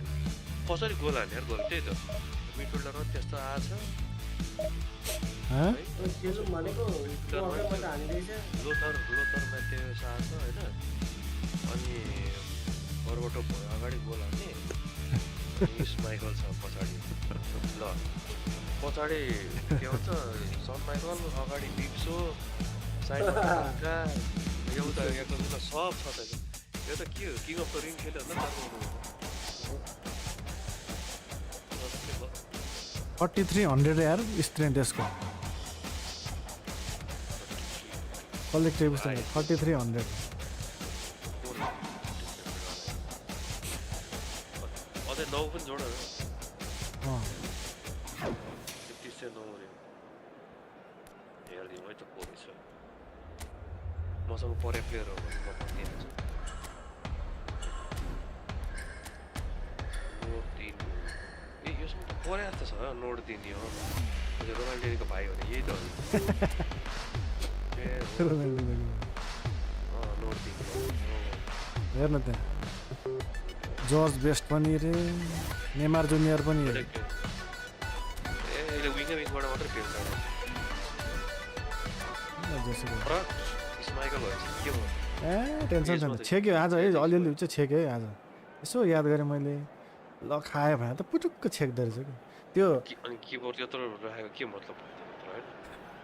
कसरी गोल हान्ने यार गोल त्यही त मिडफिल्डर त्यस्तो आछ लोथरमा त्यो साथ छ होइन अनि घरबाट अगाडि गोल हान्ने स्माइकल छ पछाडि ल पछाडि के भन्छ सन माइकल अगाडि डिप्सो साइडमा एउटा सब छ त यो त के हो किङ अफ द रिङ खेल्यो होला 4300 यार स्ट्रेन्थ यसको कलेक्टिभ स्ट्रेन्थ 4300 अझै 9 पनि जोड अँ 59 हेर्दिउँ है त पोइ छ मसँग परे प्लेयरहरू म भन्दिनछु नोट 3 ए यसमा त परे जस्तो छ नोट 3 हो रोनाल्डोको भाइ हो नि यही त हो नोट 3 हेर्न त्यहाँ जर्ज बेस्ट पनि रे नेमार जुनियर पनि रे अहिले विङबाट मात्रै खेल्छ स्माइकल भएछ के भयो ए टेन्सन छैन छेक्यो आज है अलिअलि चाहिँ छेक्यो है आज यसो याद गरेँ मैले ल खायो भने त पुटुक्क छेक्दो रहेछ कि त्यो अनि किपर त्यत्रो राखेको के मतलब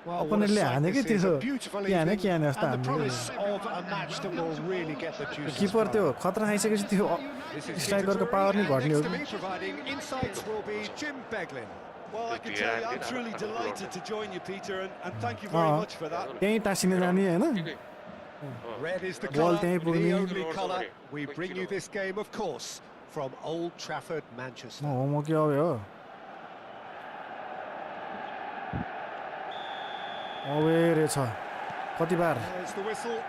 अपोनेन्टले हानेकै त्यसो के हाने जस्तो किपर त्यो खतरा आइसकेपछि त्यो स्ट्राइकरको पावर नै घट्ने हो कि Well, I can tell you, I'm truly delighted to join you, Peter, and thank you Oh. very much for that. त्यही टाँसिने जाने हैन Red is the Ball colour, त्यही the पुग्ने only colour. We bring you this game, of course, from Old Trafford, Manchester. म के अब हो अबे रहेछ कति बार There's the whistle.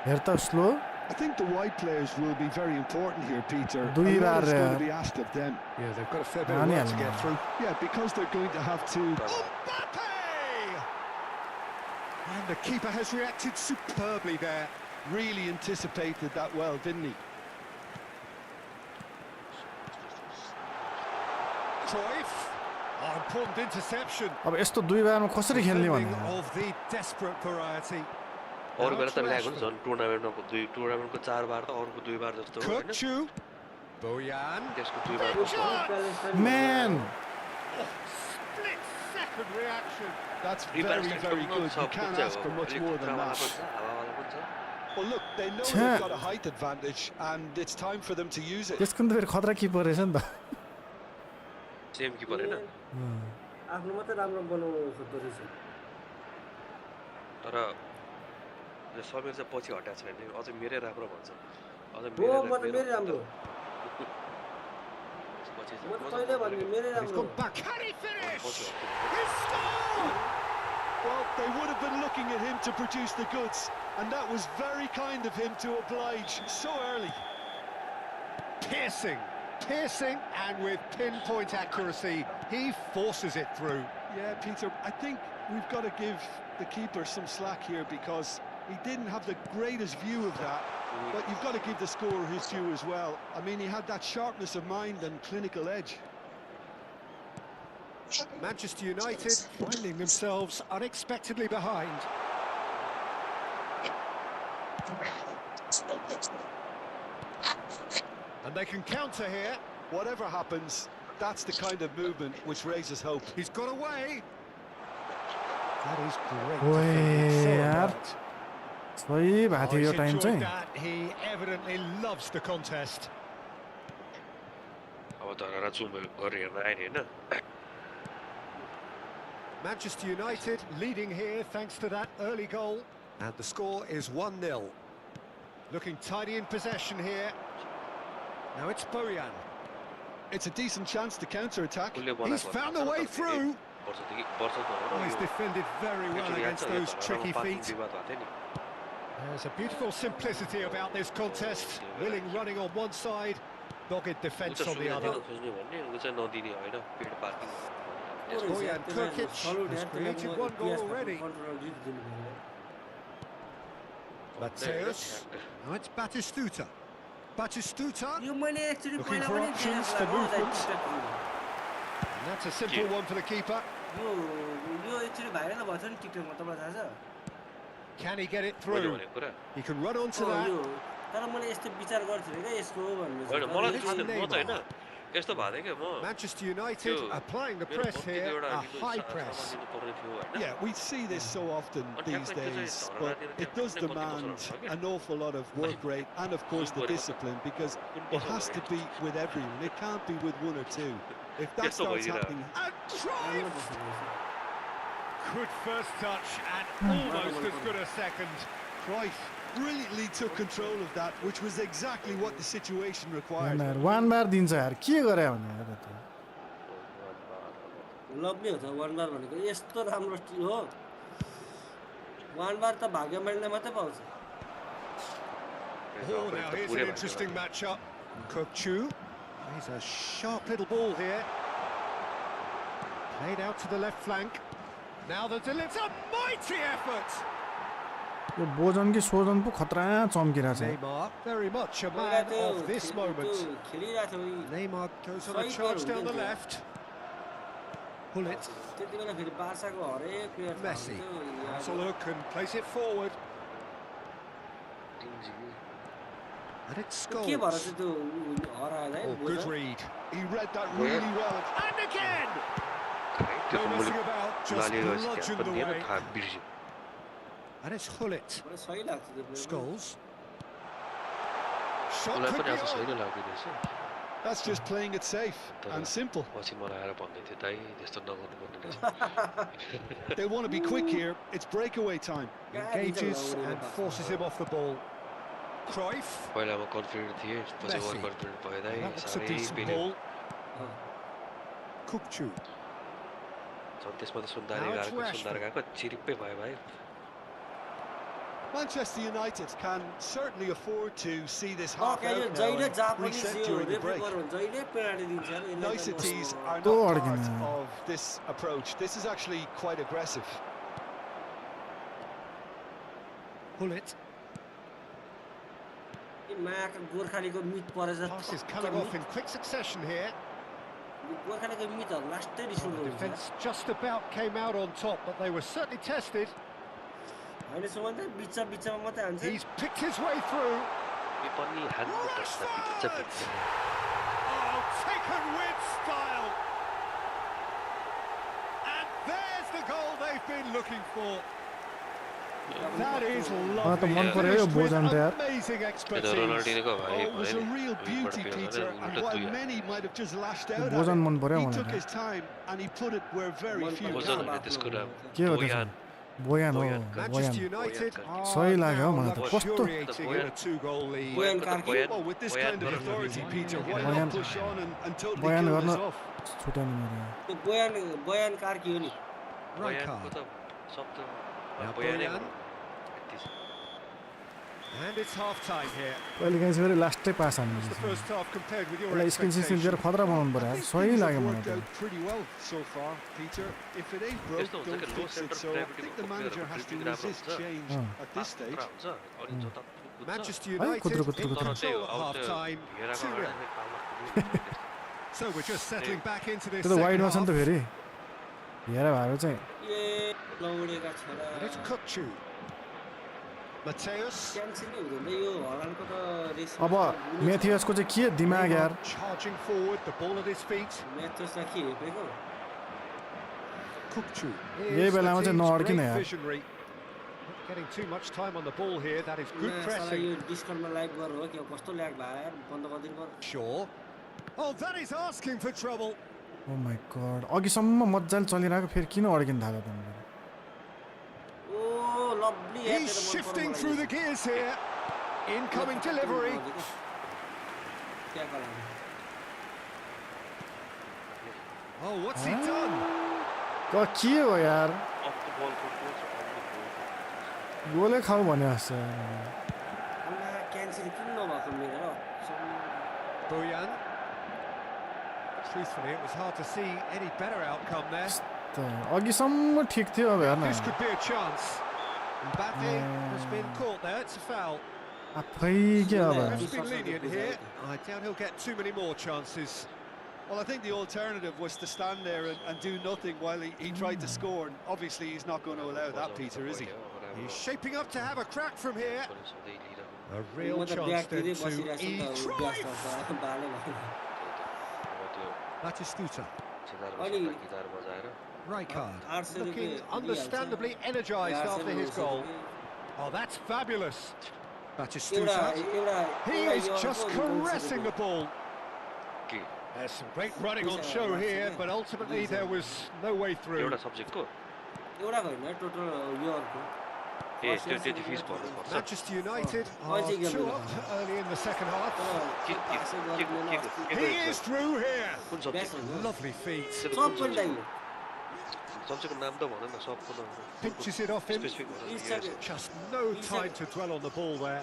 हेर त slow I think the wide players will be very important here, Peter. A दुई lot bar is going to be asked of them. Yeah, they've got a fair bit of work to get through. Yeah, because they're going to have to... Mbappé! And the keeper has reacted superbly there. Really anticipated that well, didn't he? Cruyff. Oh, important interception. अब यस्तो दुई बारमा कसरी खेल्ने Defending भने of the desperate variety. अरु बेला त ल्याएको नि झन् टुर्नामेन्टको 4 बार त अरुको 2 बार जस्तो हो हैन Kubo. Bojan. त्यसको 2 बार जस्तो म्यान Split second reaction. That's very, very good. You can't ask for much more than that. Well, look, they know they've got a height advantage, and it's time for them to use it. त्यसको त फेरि खतरा किपर रहेछ नि त same किपर हैन आफ्नो मात्र राम्रो बनाउनु खोज्दो रहेछ तर समीर चाहिँ पछि हटाएको छैन अझ मेरै राम्रो भन्छ अझ मेरै राम्रो म त कहिले भन्ने मेरै He's राम्रो gone back. Can he finish? He scored! Well, they would have been looking at him to produce the goods, and that was very kind of him to oblige so early. Piercing, and with pinpoint accuracy, he forces it through. Yeah, Peter, I think we've got to give the keeper some slack here because he didn't have the greatest view of that, but you've got to give the scorer his due as well. I mean, he had that sharpness of mind and clinical edge. Manchester United finding themselves unexpectedly behind. And they can counter here. Whatever happens, that's the kind of movement which raises hope. He's got away. That is great. ओए defending, so यार alert. सही भएको थियो यो He's time enjoyed चाहिँ that. He evidently loves the contest. अब धरारा जुम गरेर हेर्न आएन हैन Manchester United leading here thanks to that early goal. And the score is 1-0. Looking tidy in possession here. Now it's Bojan. It's a decent chance to counter-attack. He's found a way through. Oh, he's defended very well against those tricky feet. There's a beautiful simplicity about this contest. Willing running on one side, dogged defence on the other. Bojan Kurkic has created one goal already. Mateus. Now it's Batistuta. Looking for options for movement. And that's a simple one for the keeper. Can he get it through? He can run onto that. Manchester United applying the press here, a high press. Yeah, we see this so often these days, but it does demand an awful lot of work rate and, of course, the discipline, because it has to be with everyone. It can't be with one or two. If that starts happening... And Cruyff! Good first touch and almost as good a second. Cruyff brilliantly took control of that, which was exactly what the situation required. वान बार दिन्छ यार के गरे भने यार त lovely हो त वान बार भनेको यस्तो राम्रो हो वान बार त भाग्यमानले मात्रै पाउँछ Oh, now here's an interesting matchup. Kubo. He's a sharp little ball here. Played out to the left flank. Now the it's a mighty effort. यो बोजन कि सोजन पो खतरा चम्किरा छ Neymar, very much a man of this moment. Neymar goes on a charge down the left. Pull it. Messi. Has a look and plays it forward. And it's Scholes. Oh, good read. He read that really well. And again! No messing about, just bludgeoned away. And it's Hullet. Scholes. Shot could be on. That's just playing it safe and simple. They want to be quick here. It's breakaway time. Engages and forces him off the ball. Cruyff. Messi. That's a decent ball. Kubo. Manchester United can certainly afford to see this half out now and reset during the break. Niceties are not part of this approach. This is actually quite aggressive. Pull it. Pass is coming off in quick succession here. The defence just about came out on top, but they were certainly tested. He's picked his way through. Oh, taken with style. And there's the goal they've been looking for. That is lovely. Amazing expertise. Oh, it was a real beauty, Peter, and while many might have just lashed out at it, he took his time and he put it where very few can. Boyan Manchester United सही लाग्यो मलाई त कस्तो luxuriating in a two-goal lead. Oh, with this kind of authority, Peter, why not push on and totally Boyan kill गर्न this off? छुट्याउनु पर्यो Rijkaard. And it's half-time here. पहिले काहीँ फेरि लास्टै पास हान्नु The first half compared with your यसलाई skin system दिएर expectations. खतरा बनाउनु पर्यो सही लाग्यो मलाई Worked त out pretty well so far, Peter. If it ain't broke, don't fix it. So I think the manager has to resist change at this stage. Manchester है United कुद्रो in control at half-time. 2-0. So we're just settling back into this त्यो त वाइडमा second छ नि त half. फेरि हेर भएको चाहिँ And it's Kubo. Mateus. अब मेथियसको चाहिँ के दिमाग यार Charging forward, the ball at his feet. Kubo. यही बेलामा चाहिँ नअड्किन यार Visionary. Not getting too much time on the ball here. That is good pressing. Sure. Oh, that is asking for trouble. Oh my god अघिसम्म मज्जाले चलिरहेको फेरि किन अड्किन थाल्यो त He's shifting through the gears here. Incoming delivery. Oh, what's he done? के हो यार गोलै खाऊ भने जस्तो Boyan. Truthfully, it was hard to see any better outcome there. अघिसम्म ठिक थियो अब हेर्न This could be a chance. Mbappé has been caught there. It's a foul. आफै के अब Ref's been lenient here. I doubt he'll get too many more chances. Well, I think the alternative was to stand there and do nothing while he tried to score. And obviously, he's not going to allow that, Peter, is he? He's shaping up to have a crack from here. A real chance then to e-Cruyff. Batistuta. Rijkaard looking understandably energised after his goal. Oh, that's fabulous. Batistuta. He is just caressing the ball. There's some great running on show here, but ultimately there was no way through. Manchester United are 2 up early in the second half. He is through here. Lovely feet. Pinches it off him. Just no time to dwell on the ball there.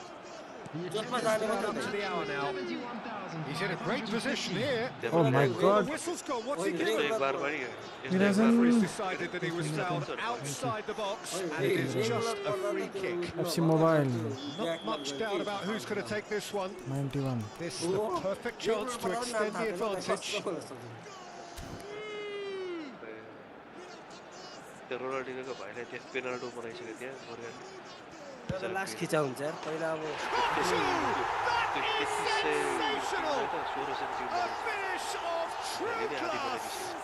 Up to the hour now. He's in a great position here. Oh my god The whistle's gone. What's he doing? He The doesn't referee's decided that he was fouled outside the box, and it is just a free kick. FC Mobile Not much doubt about who's going to take this one. 91 This is the perfect chance to extend the advantage. Last खिचा हुन्छ यार पहिला अब Sensational! A finish of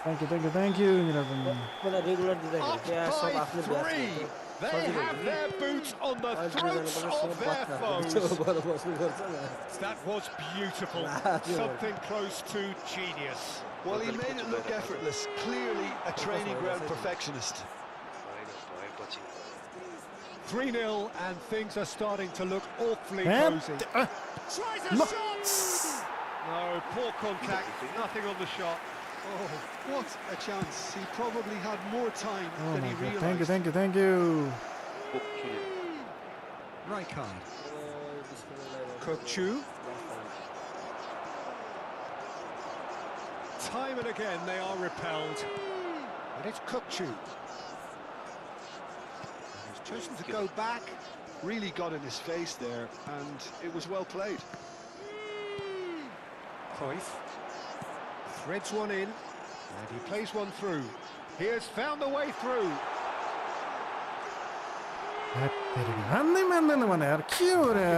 Thank you, Nirazan. मलाई regular दिँदाखेरि Up क्या सब by आफ्नो 3. They have their boots on the throats of their foes. That was beautiful. Something close to genius. Well, he made it look effortless. Clearly a training ground perfectionist. 3-0 and things are starting to look awfully Eh? rosy. Tries a shot! No, poor contact, nothing on the shot. Oh, what a chance. He probably had more time Oh than my he God. realised. Thank you. Rijkaard. Kukçu. Time and again they are repelled. And it's Kukçu. He's chosen to go back. Really got in his face there, and it was well played. Cruyff threads one in, and he plays one through. He has found the way through.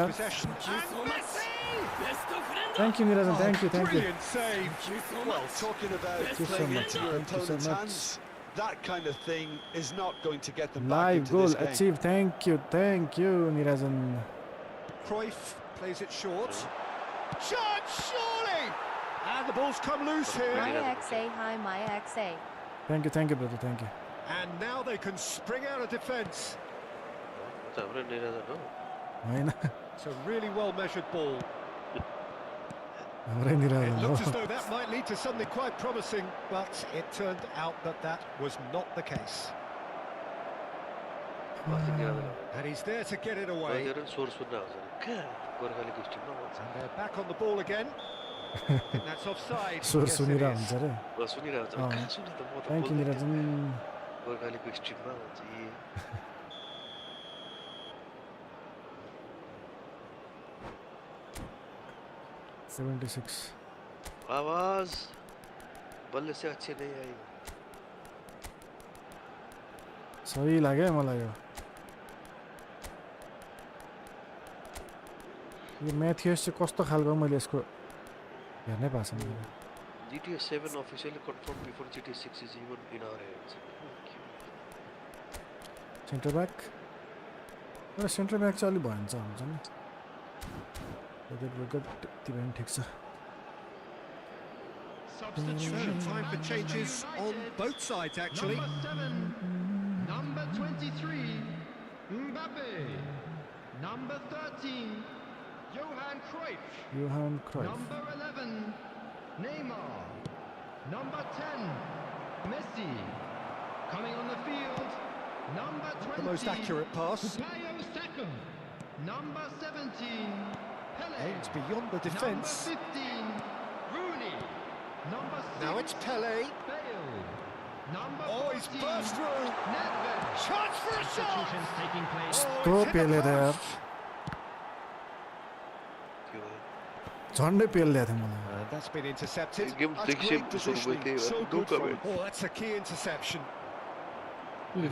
Possession. And Messi! Thank you, Nirazan. Thank you. Brilliant save. Well, talking about Thank you so playing much. into your Thank you so opponent's much. hands, that kind of thing is not going to get them back Live into goal this game. achieved. Thank you, Nirazan. Cruyff plays it short. Shot, surely! And the ball's come loose here. Maya XA, hi Maya XA. Thank you, brother. Thank you. And now they can spring out of defence. होइन It's a really well-measured ball. हाम्रै It Nirajan looked as हो though that might lead to something quite promising, but it turned out that that was not the case. And he's there to get it away. And they're back on the ball again. I think that's offside. स्वर Yes, it सुनिरहेको is. हुन्छ अरे thank you निराजन आवाज बल्ल से अच्छी नहीं आई सही लाग्यो है मलाई यो म्याथियस चाहिँ कस्तो खालको मैले यसको हेर्नै पाएको छैन GTA 7 officially confirmed before GTA 6 is even in our hands. Centre back तर सेन्टर ब्याक चाहिँ अलिक भन्छ हुन्छ नि त्यति पनि ठिक छ Substitution time for changes on both sides, actually. Number 23, Mbappé. Number 13, Johan Cruyff. Johan Cruyff. Number 11, Neymar. Number 10, Messi. Coming on the field, number 20. The most accurate pass. Bukayo Saka. Number 17, Pele. Aims beyond the defence. Number 15, Rooney. Number 6, Now it's Pele. Bale. Number Oh, he's 14, burst through. Nedved. Chance for a shot. Substitutions taking place. तो It's hit the पेले था यार post. झन्डै पेल्दै थियो मलाई That's been intercepted. Game That's देखिए great positioning. So good from him. Oh, that's a key interception.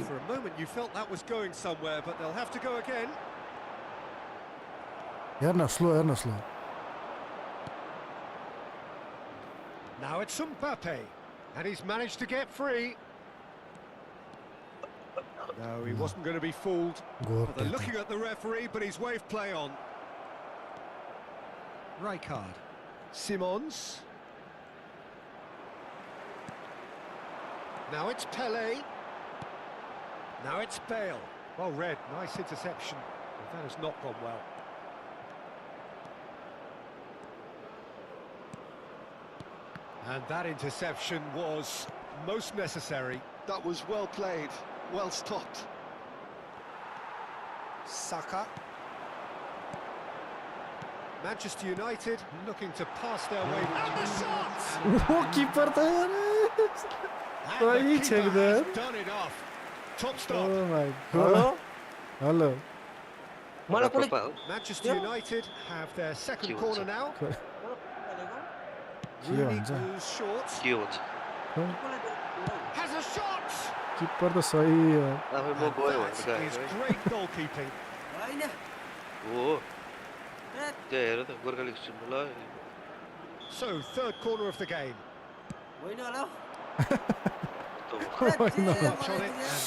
For a moment you felt that was going somewhere, but they'll have to go again. हेर्न slow Now it's Mbappé, and he's managed to get free. No, he wasn't going to be fooled. गोर Well, they're looking at the referee, but he's waved play on. Rijkaard. Simons. Now it's Pele. Now it's Bale. Well read, nice interception. But that has not gone well. And that interception was most necessary. That was well played, well stopped. Saka. Manchester United looking to pass their way. And the shot! ओ किपर त यार And Sahih the check keeper there. has done it off. Top oh stop. My hello god hello मलाई कुनै Manchester United have their second Cute. corner now. के Rooney भन्छ goes short. के हुन्छ Has a shot! किपर त सही हो आफै म गयो भनेर That is गएको great goalkeeping. होइन हो त्यहाँ हेर त गोर्खाली स्ट्रिम ल So, third corner of the game. होइन होला Watch on it, and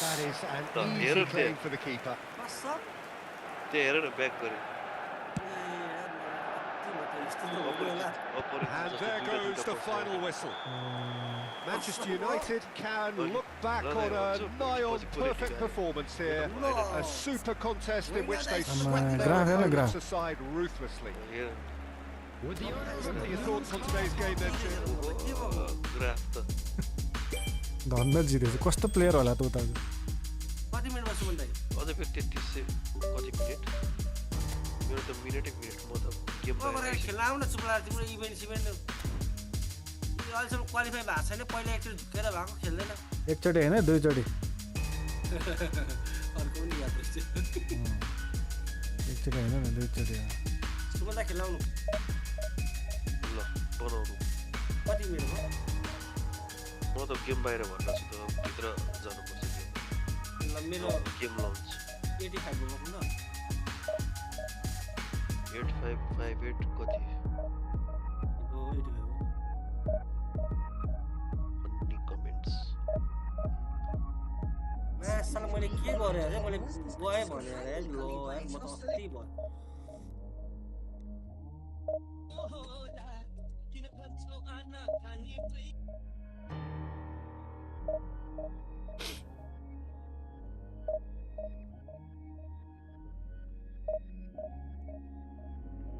that is an easy claim for the keeper. त्यो हेर न ब्याक गरे And there goes the final whistle. Manchester United can look back on a nigh-on perfect performance here. A super contest in which they swept their opponents aside ruthlessly. What are your thoughts on today's game then, Jim? Graph त धन्न जितेछ कस्तो player होला त उता कति minute बस्नु भन्दै अझै फेरि 33 कति मिनेट मेरो त मिनेटै मिनेट म त गेम खेलाउ न चुपला तिम्रो इभेन्ट अहिलेसम्म क्वालिफाई भएको छैन पहिला एकचोटि झुकेर भएको खेल्दैन एकचोटि हैन दुईचोटि अर्को पनि याद रहेछ एकचोटि हैन न दुईचोटि चुपला खेलाउनु ल बनाउनु कति मिनेट हो म त गेम बाहिर भन्न छु त भित्र जानुपर्छ ल मेरो गेम लन्च 85 हो न 8558 कति हो 85 हो अन्नी कमेन्ट्स साला मैले के गरे अरे मैले गए भने अरे लो यार म त अस्ति भयो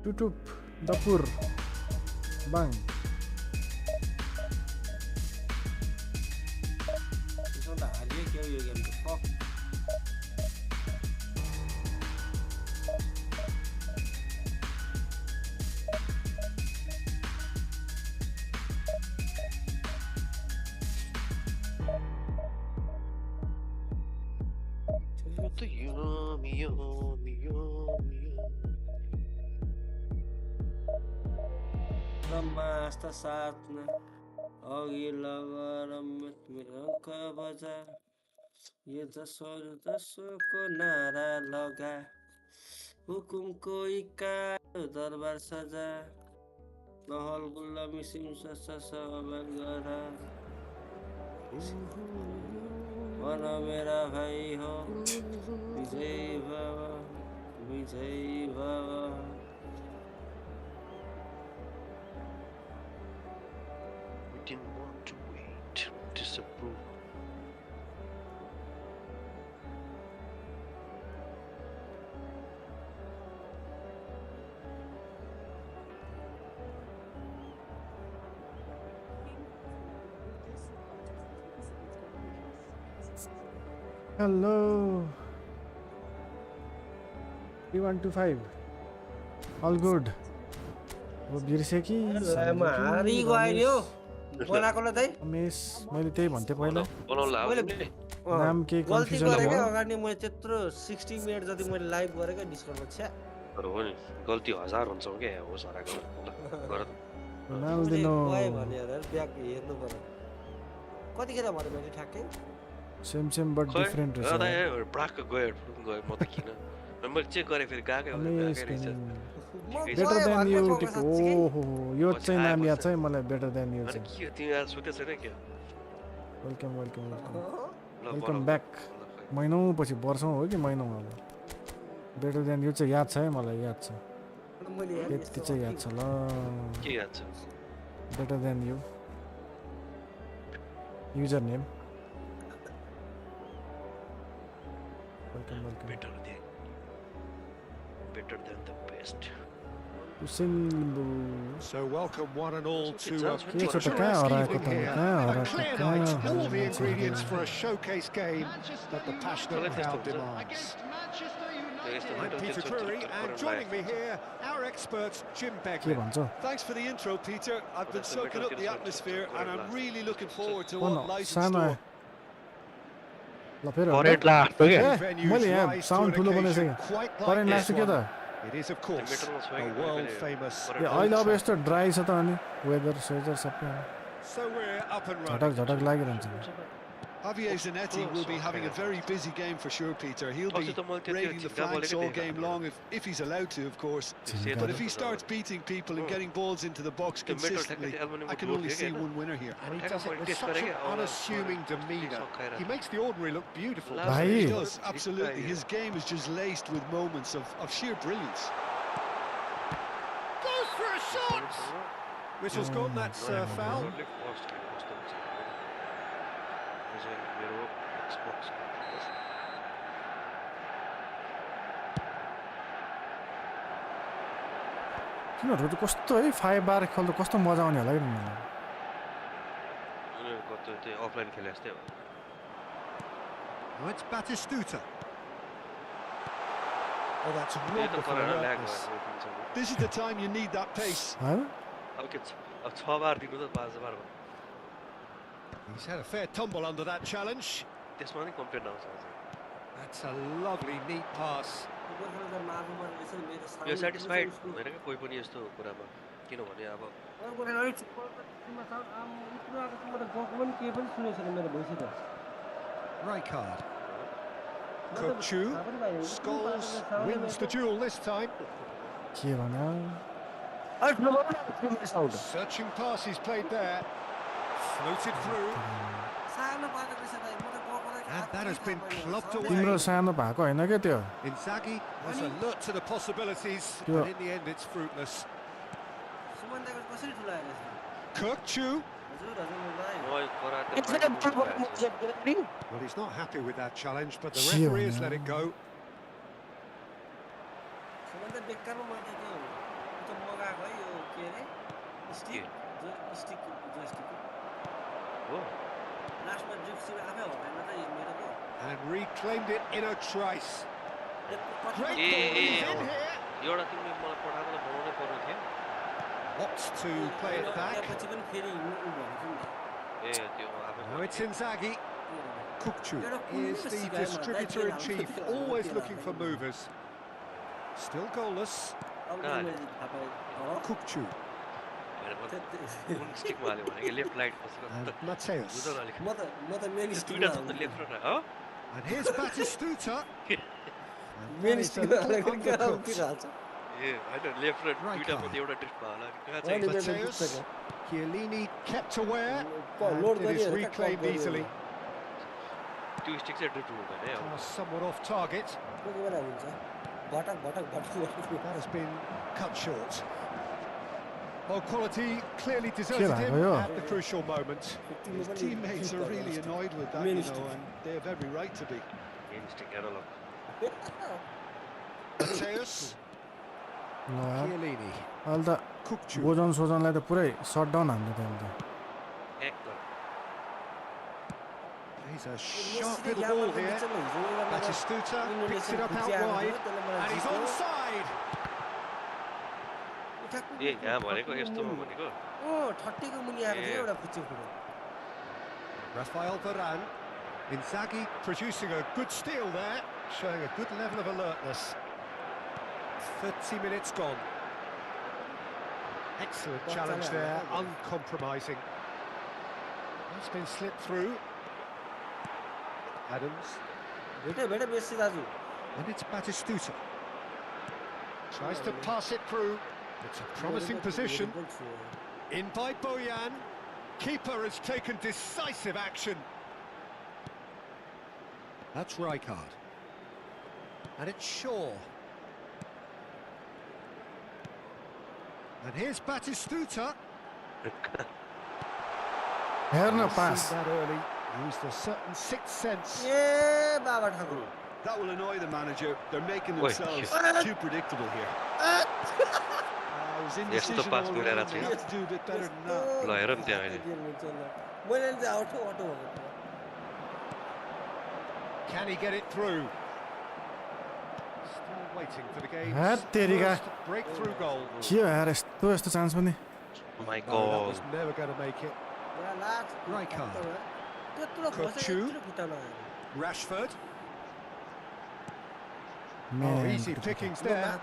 Tutup dapur bang त्यसो त हालिए के यो गेम त फक मास्ता साथमा अघि लगेर मित्रको बजार यो जसोको नारा लगा हुकुमको इकार दरबार सजा महल गुल्ला मिसिम सवाल गर मन मेरा भाइ हो विजय बाबा didn't want to wait, disapprove. Hello 3125 all good वो बिर्से कि हारी गयो नि हो बनाकोलाई चाहिँ मिस मैले त्यही भन्थे पहिला बनाउला मैले नाम के गल्ती कन्फ्युजन गरेको भयो अगाडि मैले त्यत्रो 60 मिनेट जति मैले लाइभ गरेको डिस्कर्डमा छ्या हो नि गल्ती 1000 हुन्छ के हो सराको गर रोनाल्डिनो गए भने यार ब्याक हेर्नु पर्यो कतिखेर भने मैले ठ्याक्कै सेम बट डिफरेन्ट रहेछ ब्राक गयो म त किन मैले चेक गरे फेरि गएकै रहेछ बेटर देन यु टिक ओहो यो चाहिँ नाम याद छ है मलाई बेटर देन यु चाहिँ के तिमी आज सुते छैन के वेलकम ब्याक महिनौँ पछि वर्षौँ हो कि महिनौँ अब बेटर देन यु चाहिँ याद छ है मलाई याद छ त्यति चाहिँ याद छ ल के याद छ better than you user name welcome better than the best. So welcome one and all to a picturesque game that highlights all the ingredients for a showcase game that the passionate crowd demands. I'm Peter Drury, and joining me here, our expert Jim Beglin. Thanks for the intro, Peter. I've been soaking up the atmosphere, and I'm really looking forward to what lies in store. Current last मैले यहाँ sound ठुलो बनाइसकेँ current लाग्छ के त It is of course a world famous अहिले अब यस्तो dry छ त अनि वेदर स्वेदर सबै So we're up and running. झटक लागिरहन्छ Javier Zanetti will be having a very busy game for sure, Peter. He'll be raiding the flanks all game long if he's allowed to, of course. But if he starts beating people and getting balls into the box consistently, I can only see one winner here. And he does it with such an unassuming demeanour. He makes the ordinary look beautiful. He does, absolutely. His game is just laced with moments of sheer brilliance. Goes for a shot! Whistle's gone, that's foul. तिनीहरू त कस्तो है 5 बार खेल्दा कस्तो मजा आउने होला है मलाई उनीहरुको त्यो अफलाइन खेले जस्तै हो Oh, it's Batistuta. Oh, that's wonderful alertness. This is the time you need that pace. अब के अब 6 बार दिनु त 5 बार भयो He's had a fair tumble under that challenge. त्यसमा नि कम्प्लेन आउँछ That's a lovely, neat pass. Yo satisfied हुँदैन के कोही पनि यस्तो कुरामा किनभने अब Rijkaard. Kubo. Scholes wins the duel this time. के भन Searching pass he's played there. Floated through. And that has been clubbed तिम्रो away. सानो भएको हैन के त्यो Inzaghi was alert to the possibilities, but in the end it's fruitless. Kubo. Well, he's not happy with that challenge, but the referee has let it go. And reclaimed it in a trice. Great ball, he's in here. एउटा तिमीले मलाई पठाएको त बनाउनै पर्यो थियो Wants to play it back. ए त्यो आफै Now it's Inzaghi. Kubo is the distributor-in-chief, always looking for movers. Still goalless. Kubo. कुन स्टिकमा हाल्यो भने के लेफ्ट राइट And Mateus. दुईटा छ त लेफ्ट र राइट हो And here's Batistuta. मेन स्टिक undercut. ए हैन लेफ्ट र दुईटा मध्ये एउटा ड्रिफ्टमा होला कहाँ चाहिँ Mateus. Chiellini kept aware. And it is reclaimed easily. त्यो स्टिक चाहिँ ड्रिफ्ट हुँदैन है Pass somewhat off target. That has been cut short. Well, quality clearly deserted him at the crucial moment. His teammates are really annoyed with that, you know, and they have every right to be. Main stick analogue Mateus. Chiellini. अहिले त Kubo. गोजन सोजनलाई त पुरै shutdown हान्नु त अहिले त एकदम He's a sharp little ball here. Batistuta picks it up out wide. And he's onside. ए यहाँ भनेको यस्तोमा भनेको Rafael Varane. Inzaghi producing a good steal there, showing a good level of alertness. 30 minutes gone. Excellent challenge there, uncompromising. That's been slipped through. Adams. And it's Batistuta. Tries to pass it through. It's a promising position. In by Bojan. Keeper has taken decisive action. That's Rijkaard. And it's Shaw. And here's Batistuta. हेर्न He's pass seen that early. Used a certain sixth sense. That will annoy the manager. They're making themselves too predictable here. It was indecision all around. They have to do a bit better than that. ल हेर नि त्यहाँ अहिले Can he get it through? Still waiting for the game's तेरिका first breakthrough goal. के हो यार यस्तो यस्तो chance पनि माइ No, that God was never going to make it. Rijkaard. Rashford. Oh, easy pickings there.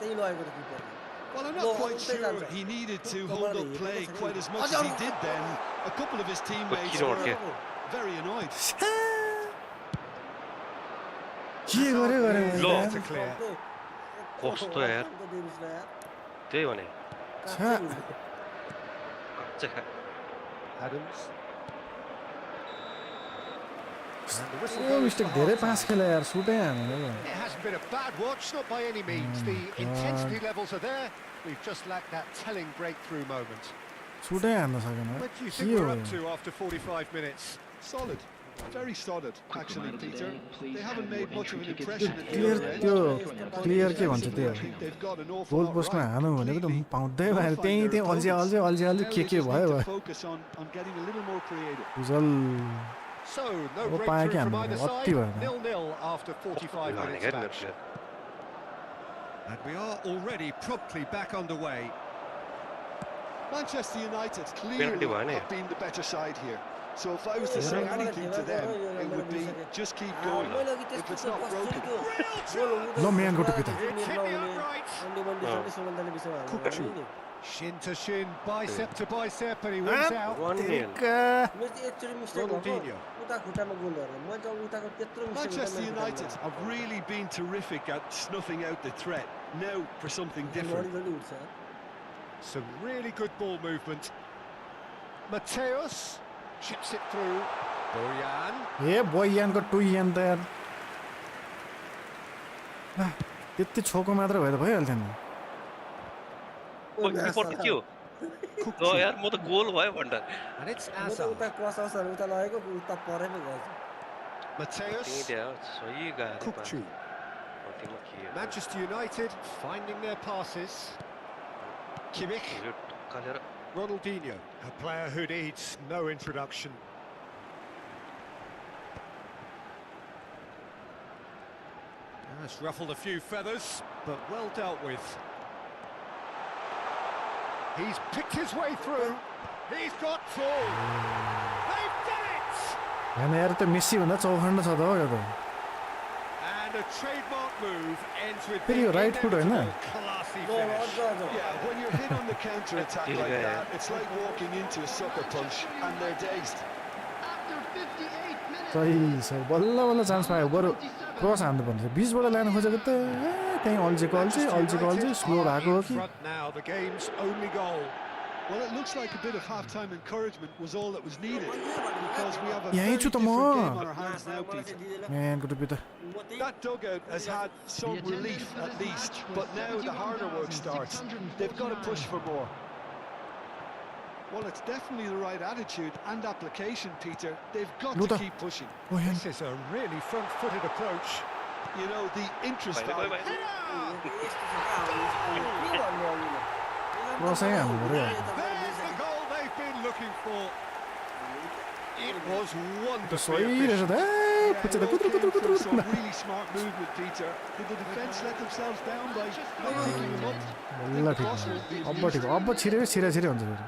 Well, I'm not quite sure he needed to hold up play quite as much as he did then. A couple of his teammates were very annoyed. के गरे लो To clear. कस्तो यार त्यही भने Adams. ओ mistake धेरै पास खेले यार सुटै हानेन It hasn't been a bad watch, not by any means. The intensity levels are there. We've just lacked that telling breakthrough moment. सुटै हान्न सकेन What do you के think हो we're up to after 45 minutes? Solid. Very solid, actually, Peter. They haven't made much of an impression at the clear other end. त्यो clear के भन्छ त्यो I think they've got an awful goal lot पोस्टमा right. हानु भनेको त Completely पाउँदै भएन nullifying त्यही their अल्झे opponents. अल्झे अल्झे अल्झे Now के they just भयो need to भयो focus on getting a little more creative. उजल So, no Oh, breakthrough पाएँ from क्या either मैले, अति side. भयो। 0-0 after 45 minutes भनेको match. And we are already promptly back underway. Manchester United Penalty clearly भयो नि have been the better side here. So if I was to say anything to them, it would be just keep going. If it's not broken, ल म्यान go to पिता It's hit the upright. Shin to shin, bicep to bicep, and he wins out. 1-0 Ronaldinho. Manchester United have really been terrific at snuffing out the threat. Now for something different. Some really good ball movement. Mateus chips it through. Bojan. ए बोयानको टुयान त यार त्यति छोको मात्र भए त भइहाल्थ्यो नि report के हो ल यार म त गोल भयो भन्दा And it's Azar. Mateus. सही गयो Kukçu. Manchester United finding their passes. Kimmich. Ronaldinho, a player who needs no introduction. That's ruffled a few feathers, but well dealt with. He's picked his way through. He's got through. They've done it! होइन यार त्यो Messi भन्दा चौखण्ड छ त हो यो त And a trademark move ends with फेरि यो the right foot होइन inevitable classy finish. Yeah, when you're hit on the counter attack like that, it's like walking into a sucker punch and they're dazed. सही सही बल्ल बल्ल chance पायो बरु cross हान्नु पर्ने बिचबाट ल्याउनु खोजेको त त्यहीँ अल्झेको अल्झे स्लो भएको हो कि Front now, the game's only goal. Well, it looks like a bit of half-time encouragement was all that was needed because we have a Yeah, very you took them different all. game on our hands now, Peter. म्यानको टुपी त That dugout has had some relief at least, but now the harder work starts. They've got to push for more. Well, it's definitely the right attitude and application, Peter. They've got Luta. to keep pushing. This is a really front-footed approach. You know, the interest value. क्रसै हान्नु पऱ्यो There's the goal they've been looking for. It was wonderfully सही रहेछ efficient. त ए पुच्चे त कुत्रु कुत्रु कुत्रु Some really smart movement, Peter. Did the defence let themselves down by not picking them up? बल्ल ठिक अब ठिक अब छिरे छिरे हुन्छ फेरि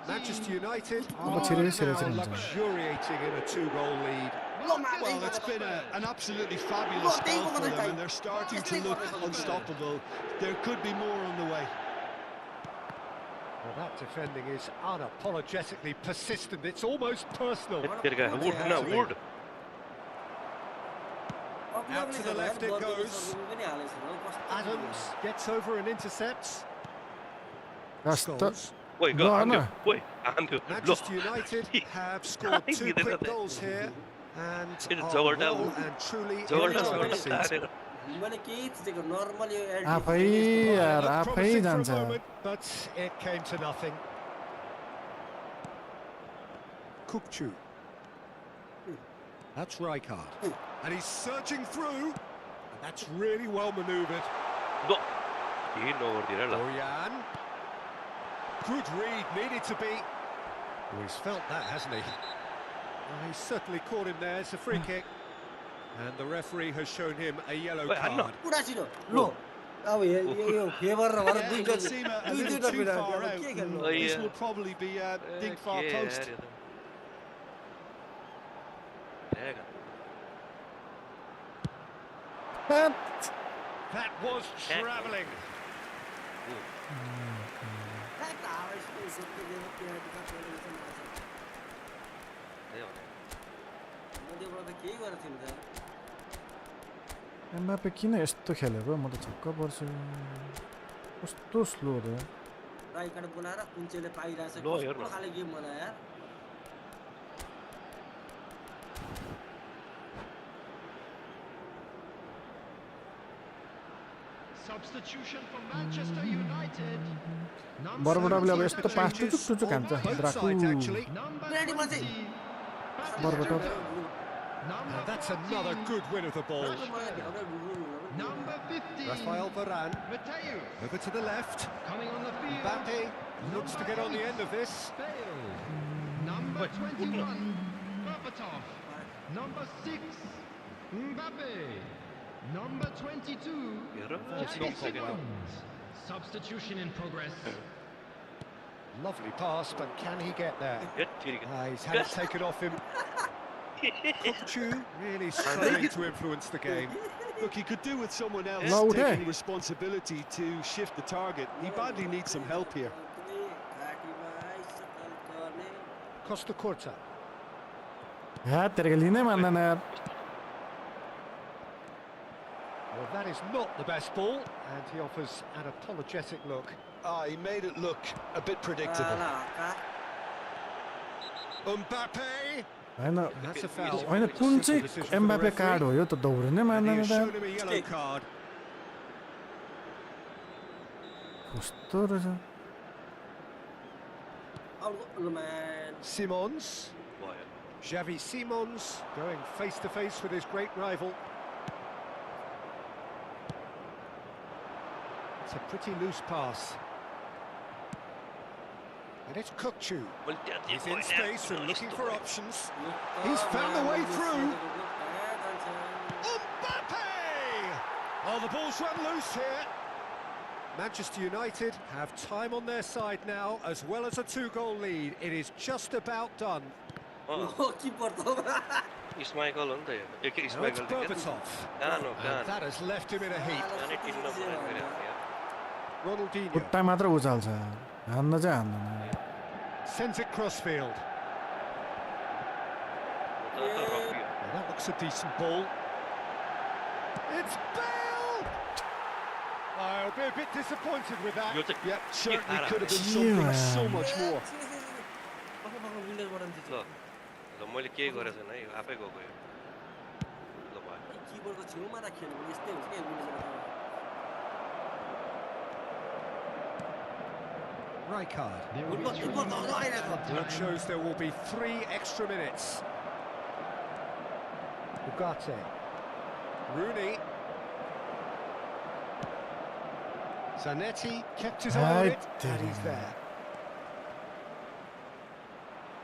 Manchester United अब are छिरे now हुन्छ luxuriating in a 2-goal lead. Well, it's been an absolutely fabulous spell for them, and they're starting to look unstoppable. There could be more on the way. Well, that defending is unapologetically persistent. It's almost personal. Would न would Out to the left it goes. Adams gets over and intercepts. कस्तो Scores. ओइ गयो हान्थ्यो ओइ हान्थ्यो ल Manchester United have scored 2 quick goals here and It's are Jordan. well and truly in the जबरजस्त driver's seat. हानेर आफै यार Looked आफै promising for a जान्छ moment, but it came to nothing. Kukçu. That's Rijkaard. And he's surging through. And that's really well manoeuvred. ल यही नगर्दिएर ल Bojan. Good read, needed to be. Well, he's felt that, hasn't he? Well, he's certainly caught him there. It's a free kick. And the referee has shown him a yellow Wait, I'm card. not- अब यो favour र भएर Yeah, दुई it will seem a little too far out. Oh, This yeah. will probably be a dig far post. That was travelling. Mbappe किन यस्तो खेलेको म त छक्क पर्छु कस्तो स्लो रे राइट बोलाएर कुञ्चेले पाइरहेछ लो हेर्न। कस्तो खाले गेम होला यार Substitution for Manchester United. बरबटाले अब यस्तो पास टुचुक टुचुक हान्छ Both द्राकु sides, actually. Number Ready, Messi. 20. बरबटा And that's another good win of the ball. Number 15. Rafael Varane Mateo. over to the left. Coming on the field. Mbappé looks to get on the end of this. Bale. Number 21. Berbatov. Number 6. Mbappé. Number 22. Hair 30 seconds. Substitution in progress. Lovely pass, but can he get there? He's had it taken off him. Kubo really struggling to influence the game. Look, he could do with someone else Loud, eh? taking responsibility to shift the target. He badly needs some help here. Costa Curta. ह्या तेरे लिनै मान्दैन यार Well, that is not the best ball, and he offers an apologetic look. He made it look a bit predictable. Mbappé. Hahn That's a foul. हैन कुन चाहिँ Mbappe card हो यो त दौडिनै And he मान्दैन has त shown him a yellow card. कस्तो रहेछ Simons. भयो Xavi Simons going face to face with his great rival. It's a pretty loose pass. And it's Kubo. मैले त्यहाँ He's दिएको in होइन, space and looking for यस्तो options. He's found a way through. Mbappé! Oh, the ball's run loose here. Manchester United have time on their side now, as well as a 2-goal lead. It is just about done. स्माइकल हो नि त यो एक Now it's स्माइकल Berbatov. कानो And that has left him in a heap. जाने टिन्न बनाएर Ronaldinho खुट्टा मात्र उचाल्छ हान्न चाहिँ हान्दैन sends it crossfield. Well, that looks a decent ball. It's Bale! I'll be a bit disappointed with that. यो चाहिँ Yeah, certainly Ara. could have been something so much more. ल ल मैले केही गरेको छैन है यो आफै गएको यो ल भयो किबोर्डको छेउमा राख्यो भने यस्तै हुन्छ के Rijkaard. गुलिजमा That shows there will be 3 extra minutes. Ugarte. Rooney. Zanetti kept his eye on it, and he's there.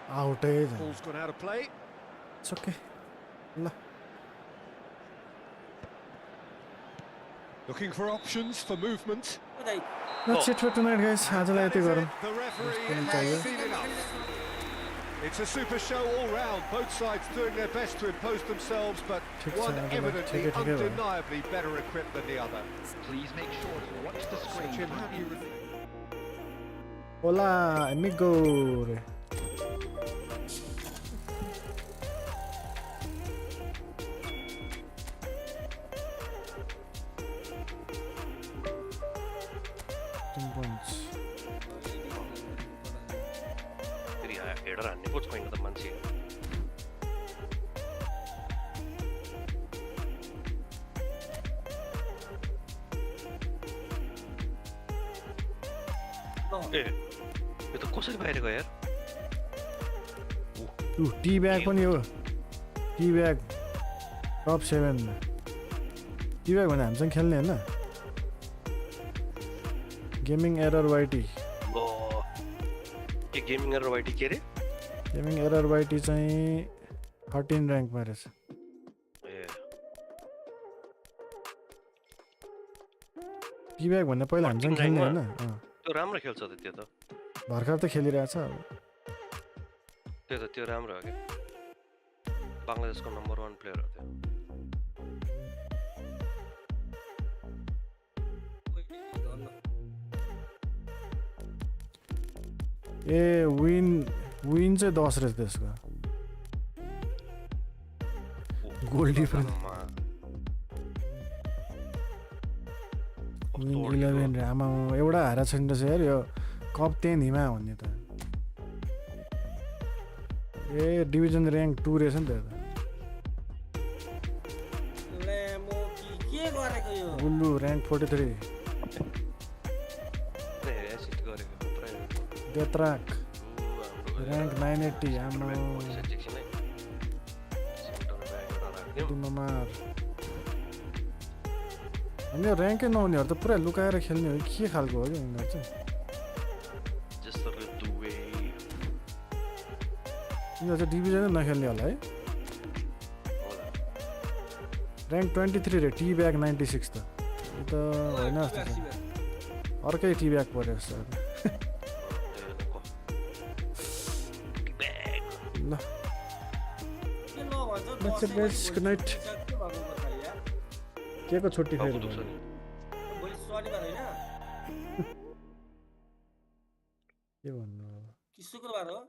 आउटै Ball's gone out of play. It's okay ल Looking for options for movement. That's it for tonight guys आजलाई That Yati is गरौँ it. The referee Just has चाहियो seen enough. It's a super show all round. Both sides doing their best to impose themselves, but ठिक छ one आजलाई evidently ठिकै ठिकै भयो undeniably better equipped than the other. Please make sure to watch the screen. Jim, have you Olá amigo फेरि header हान्ने पो छैन त मान्छे ए यो त कसरी बाहिर गयो यार टी ब्याग पनि हो टी ब्याग टप 7 मा टी ब्याग भने हामीसँग खेल्ने हैन गेमिङ एरर वाइटी ओ के गेमिङ एरर वाइटी के रे गेमिङ एरर वाइटी चाहिँ 13 र्याङ्कमा रहेछ ए टी ब्याग भन्ने पहिला हामीसँग 13 खेल्ने र्याङ्कमा? हैन त्यो राम्रो खेल्छ त त्यो त भर्खर त खेलिरहेछ अब त्यो राम्रो हो क्या बङ्गलादेशको नम्बर 1 प्लेयर हो त्यो ए विन चाहिँ 10 रहेछ त्यसको गोल डिफरेन्स विङ 11 रे आमा एउटा हारा छैन रहेछ यार यो कप 10 हिमा भन्ने त ए डिभिजन र्याङ्क 2 रहेछ नि त लेमो के गरेको यो बुल्लु र्याङ्क 43 देत्राक र्याङ्क 980 आमा ममार अनि यो र्याङ्कै नहुनेहरू त पुरा लुकाएर खेल्ने हो के खालको हो क्या यिनीहरू चाहिँ यिनीहरू चाहिँ डिभिजनै नखेल्ने होला है र्याङ्क 23 रे टी ब्याग 96 त यो त होइन जस्तो छ अर्कै टी ब्याग पऱ्यो जस्तो ल गुड नाइट के को छुट्टी फेरि भोलि शनिबार होइन के भन्नु अब कि शुक्रबार हो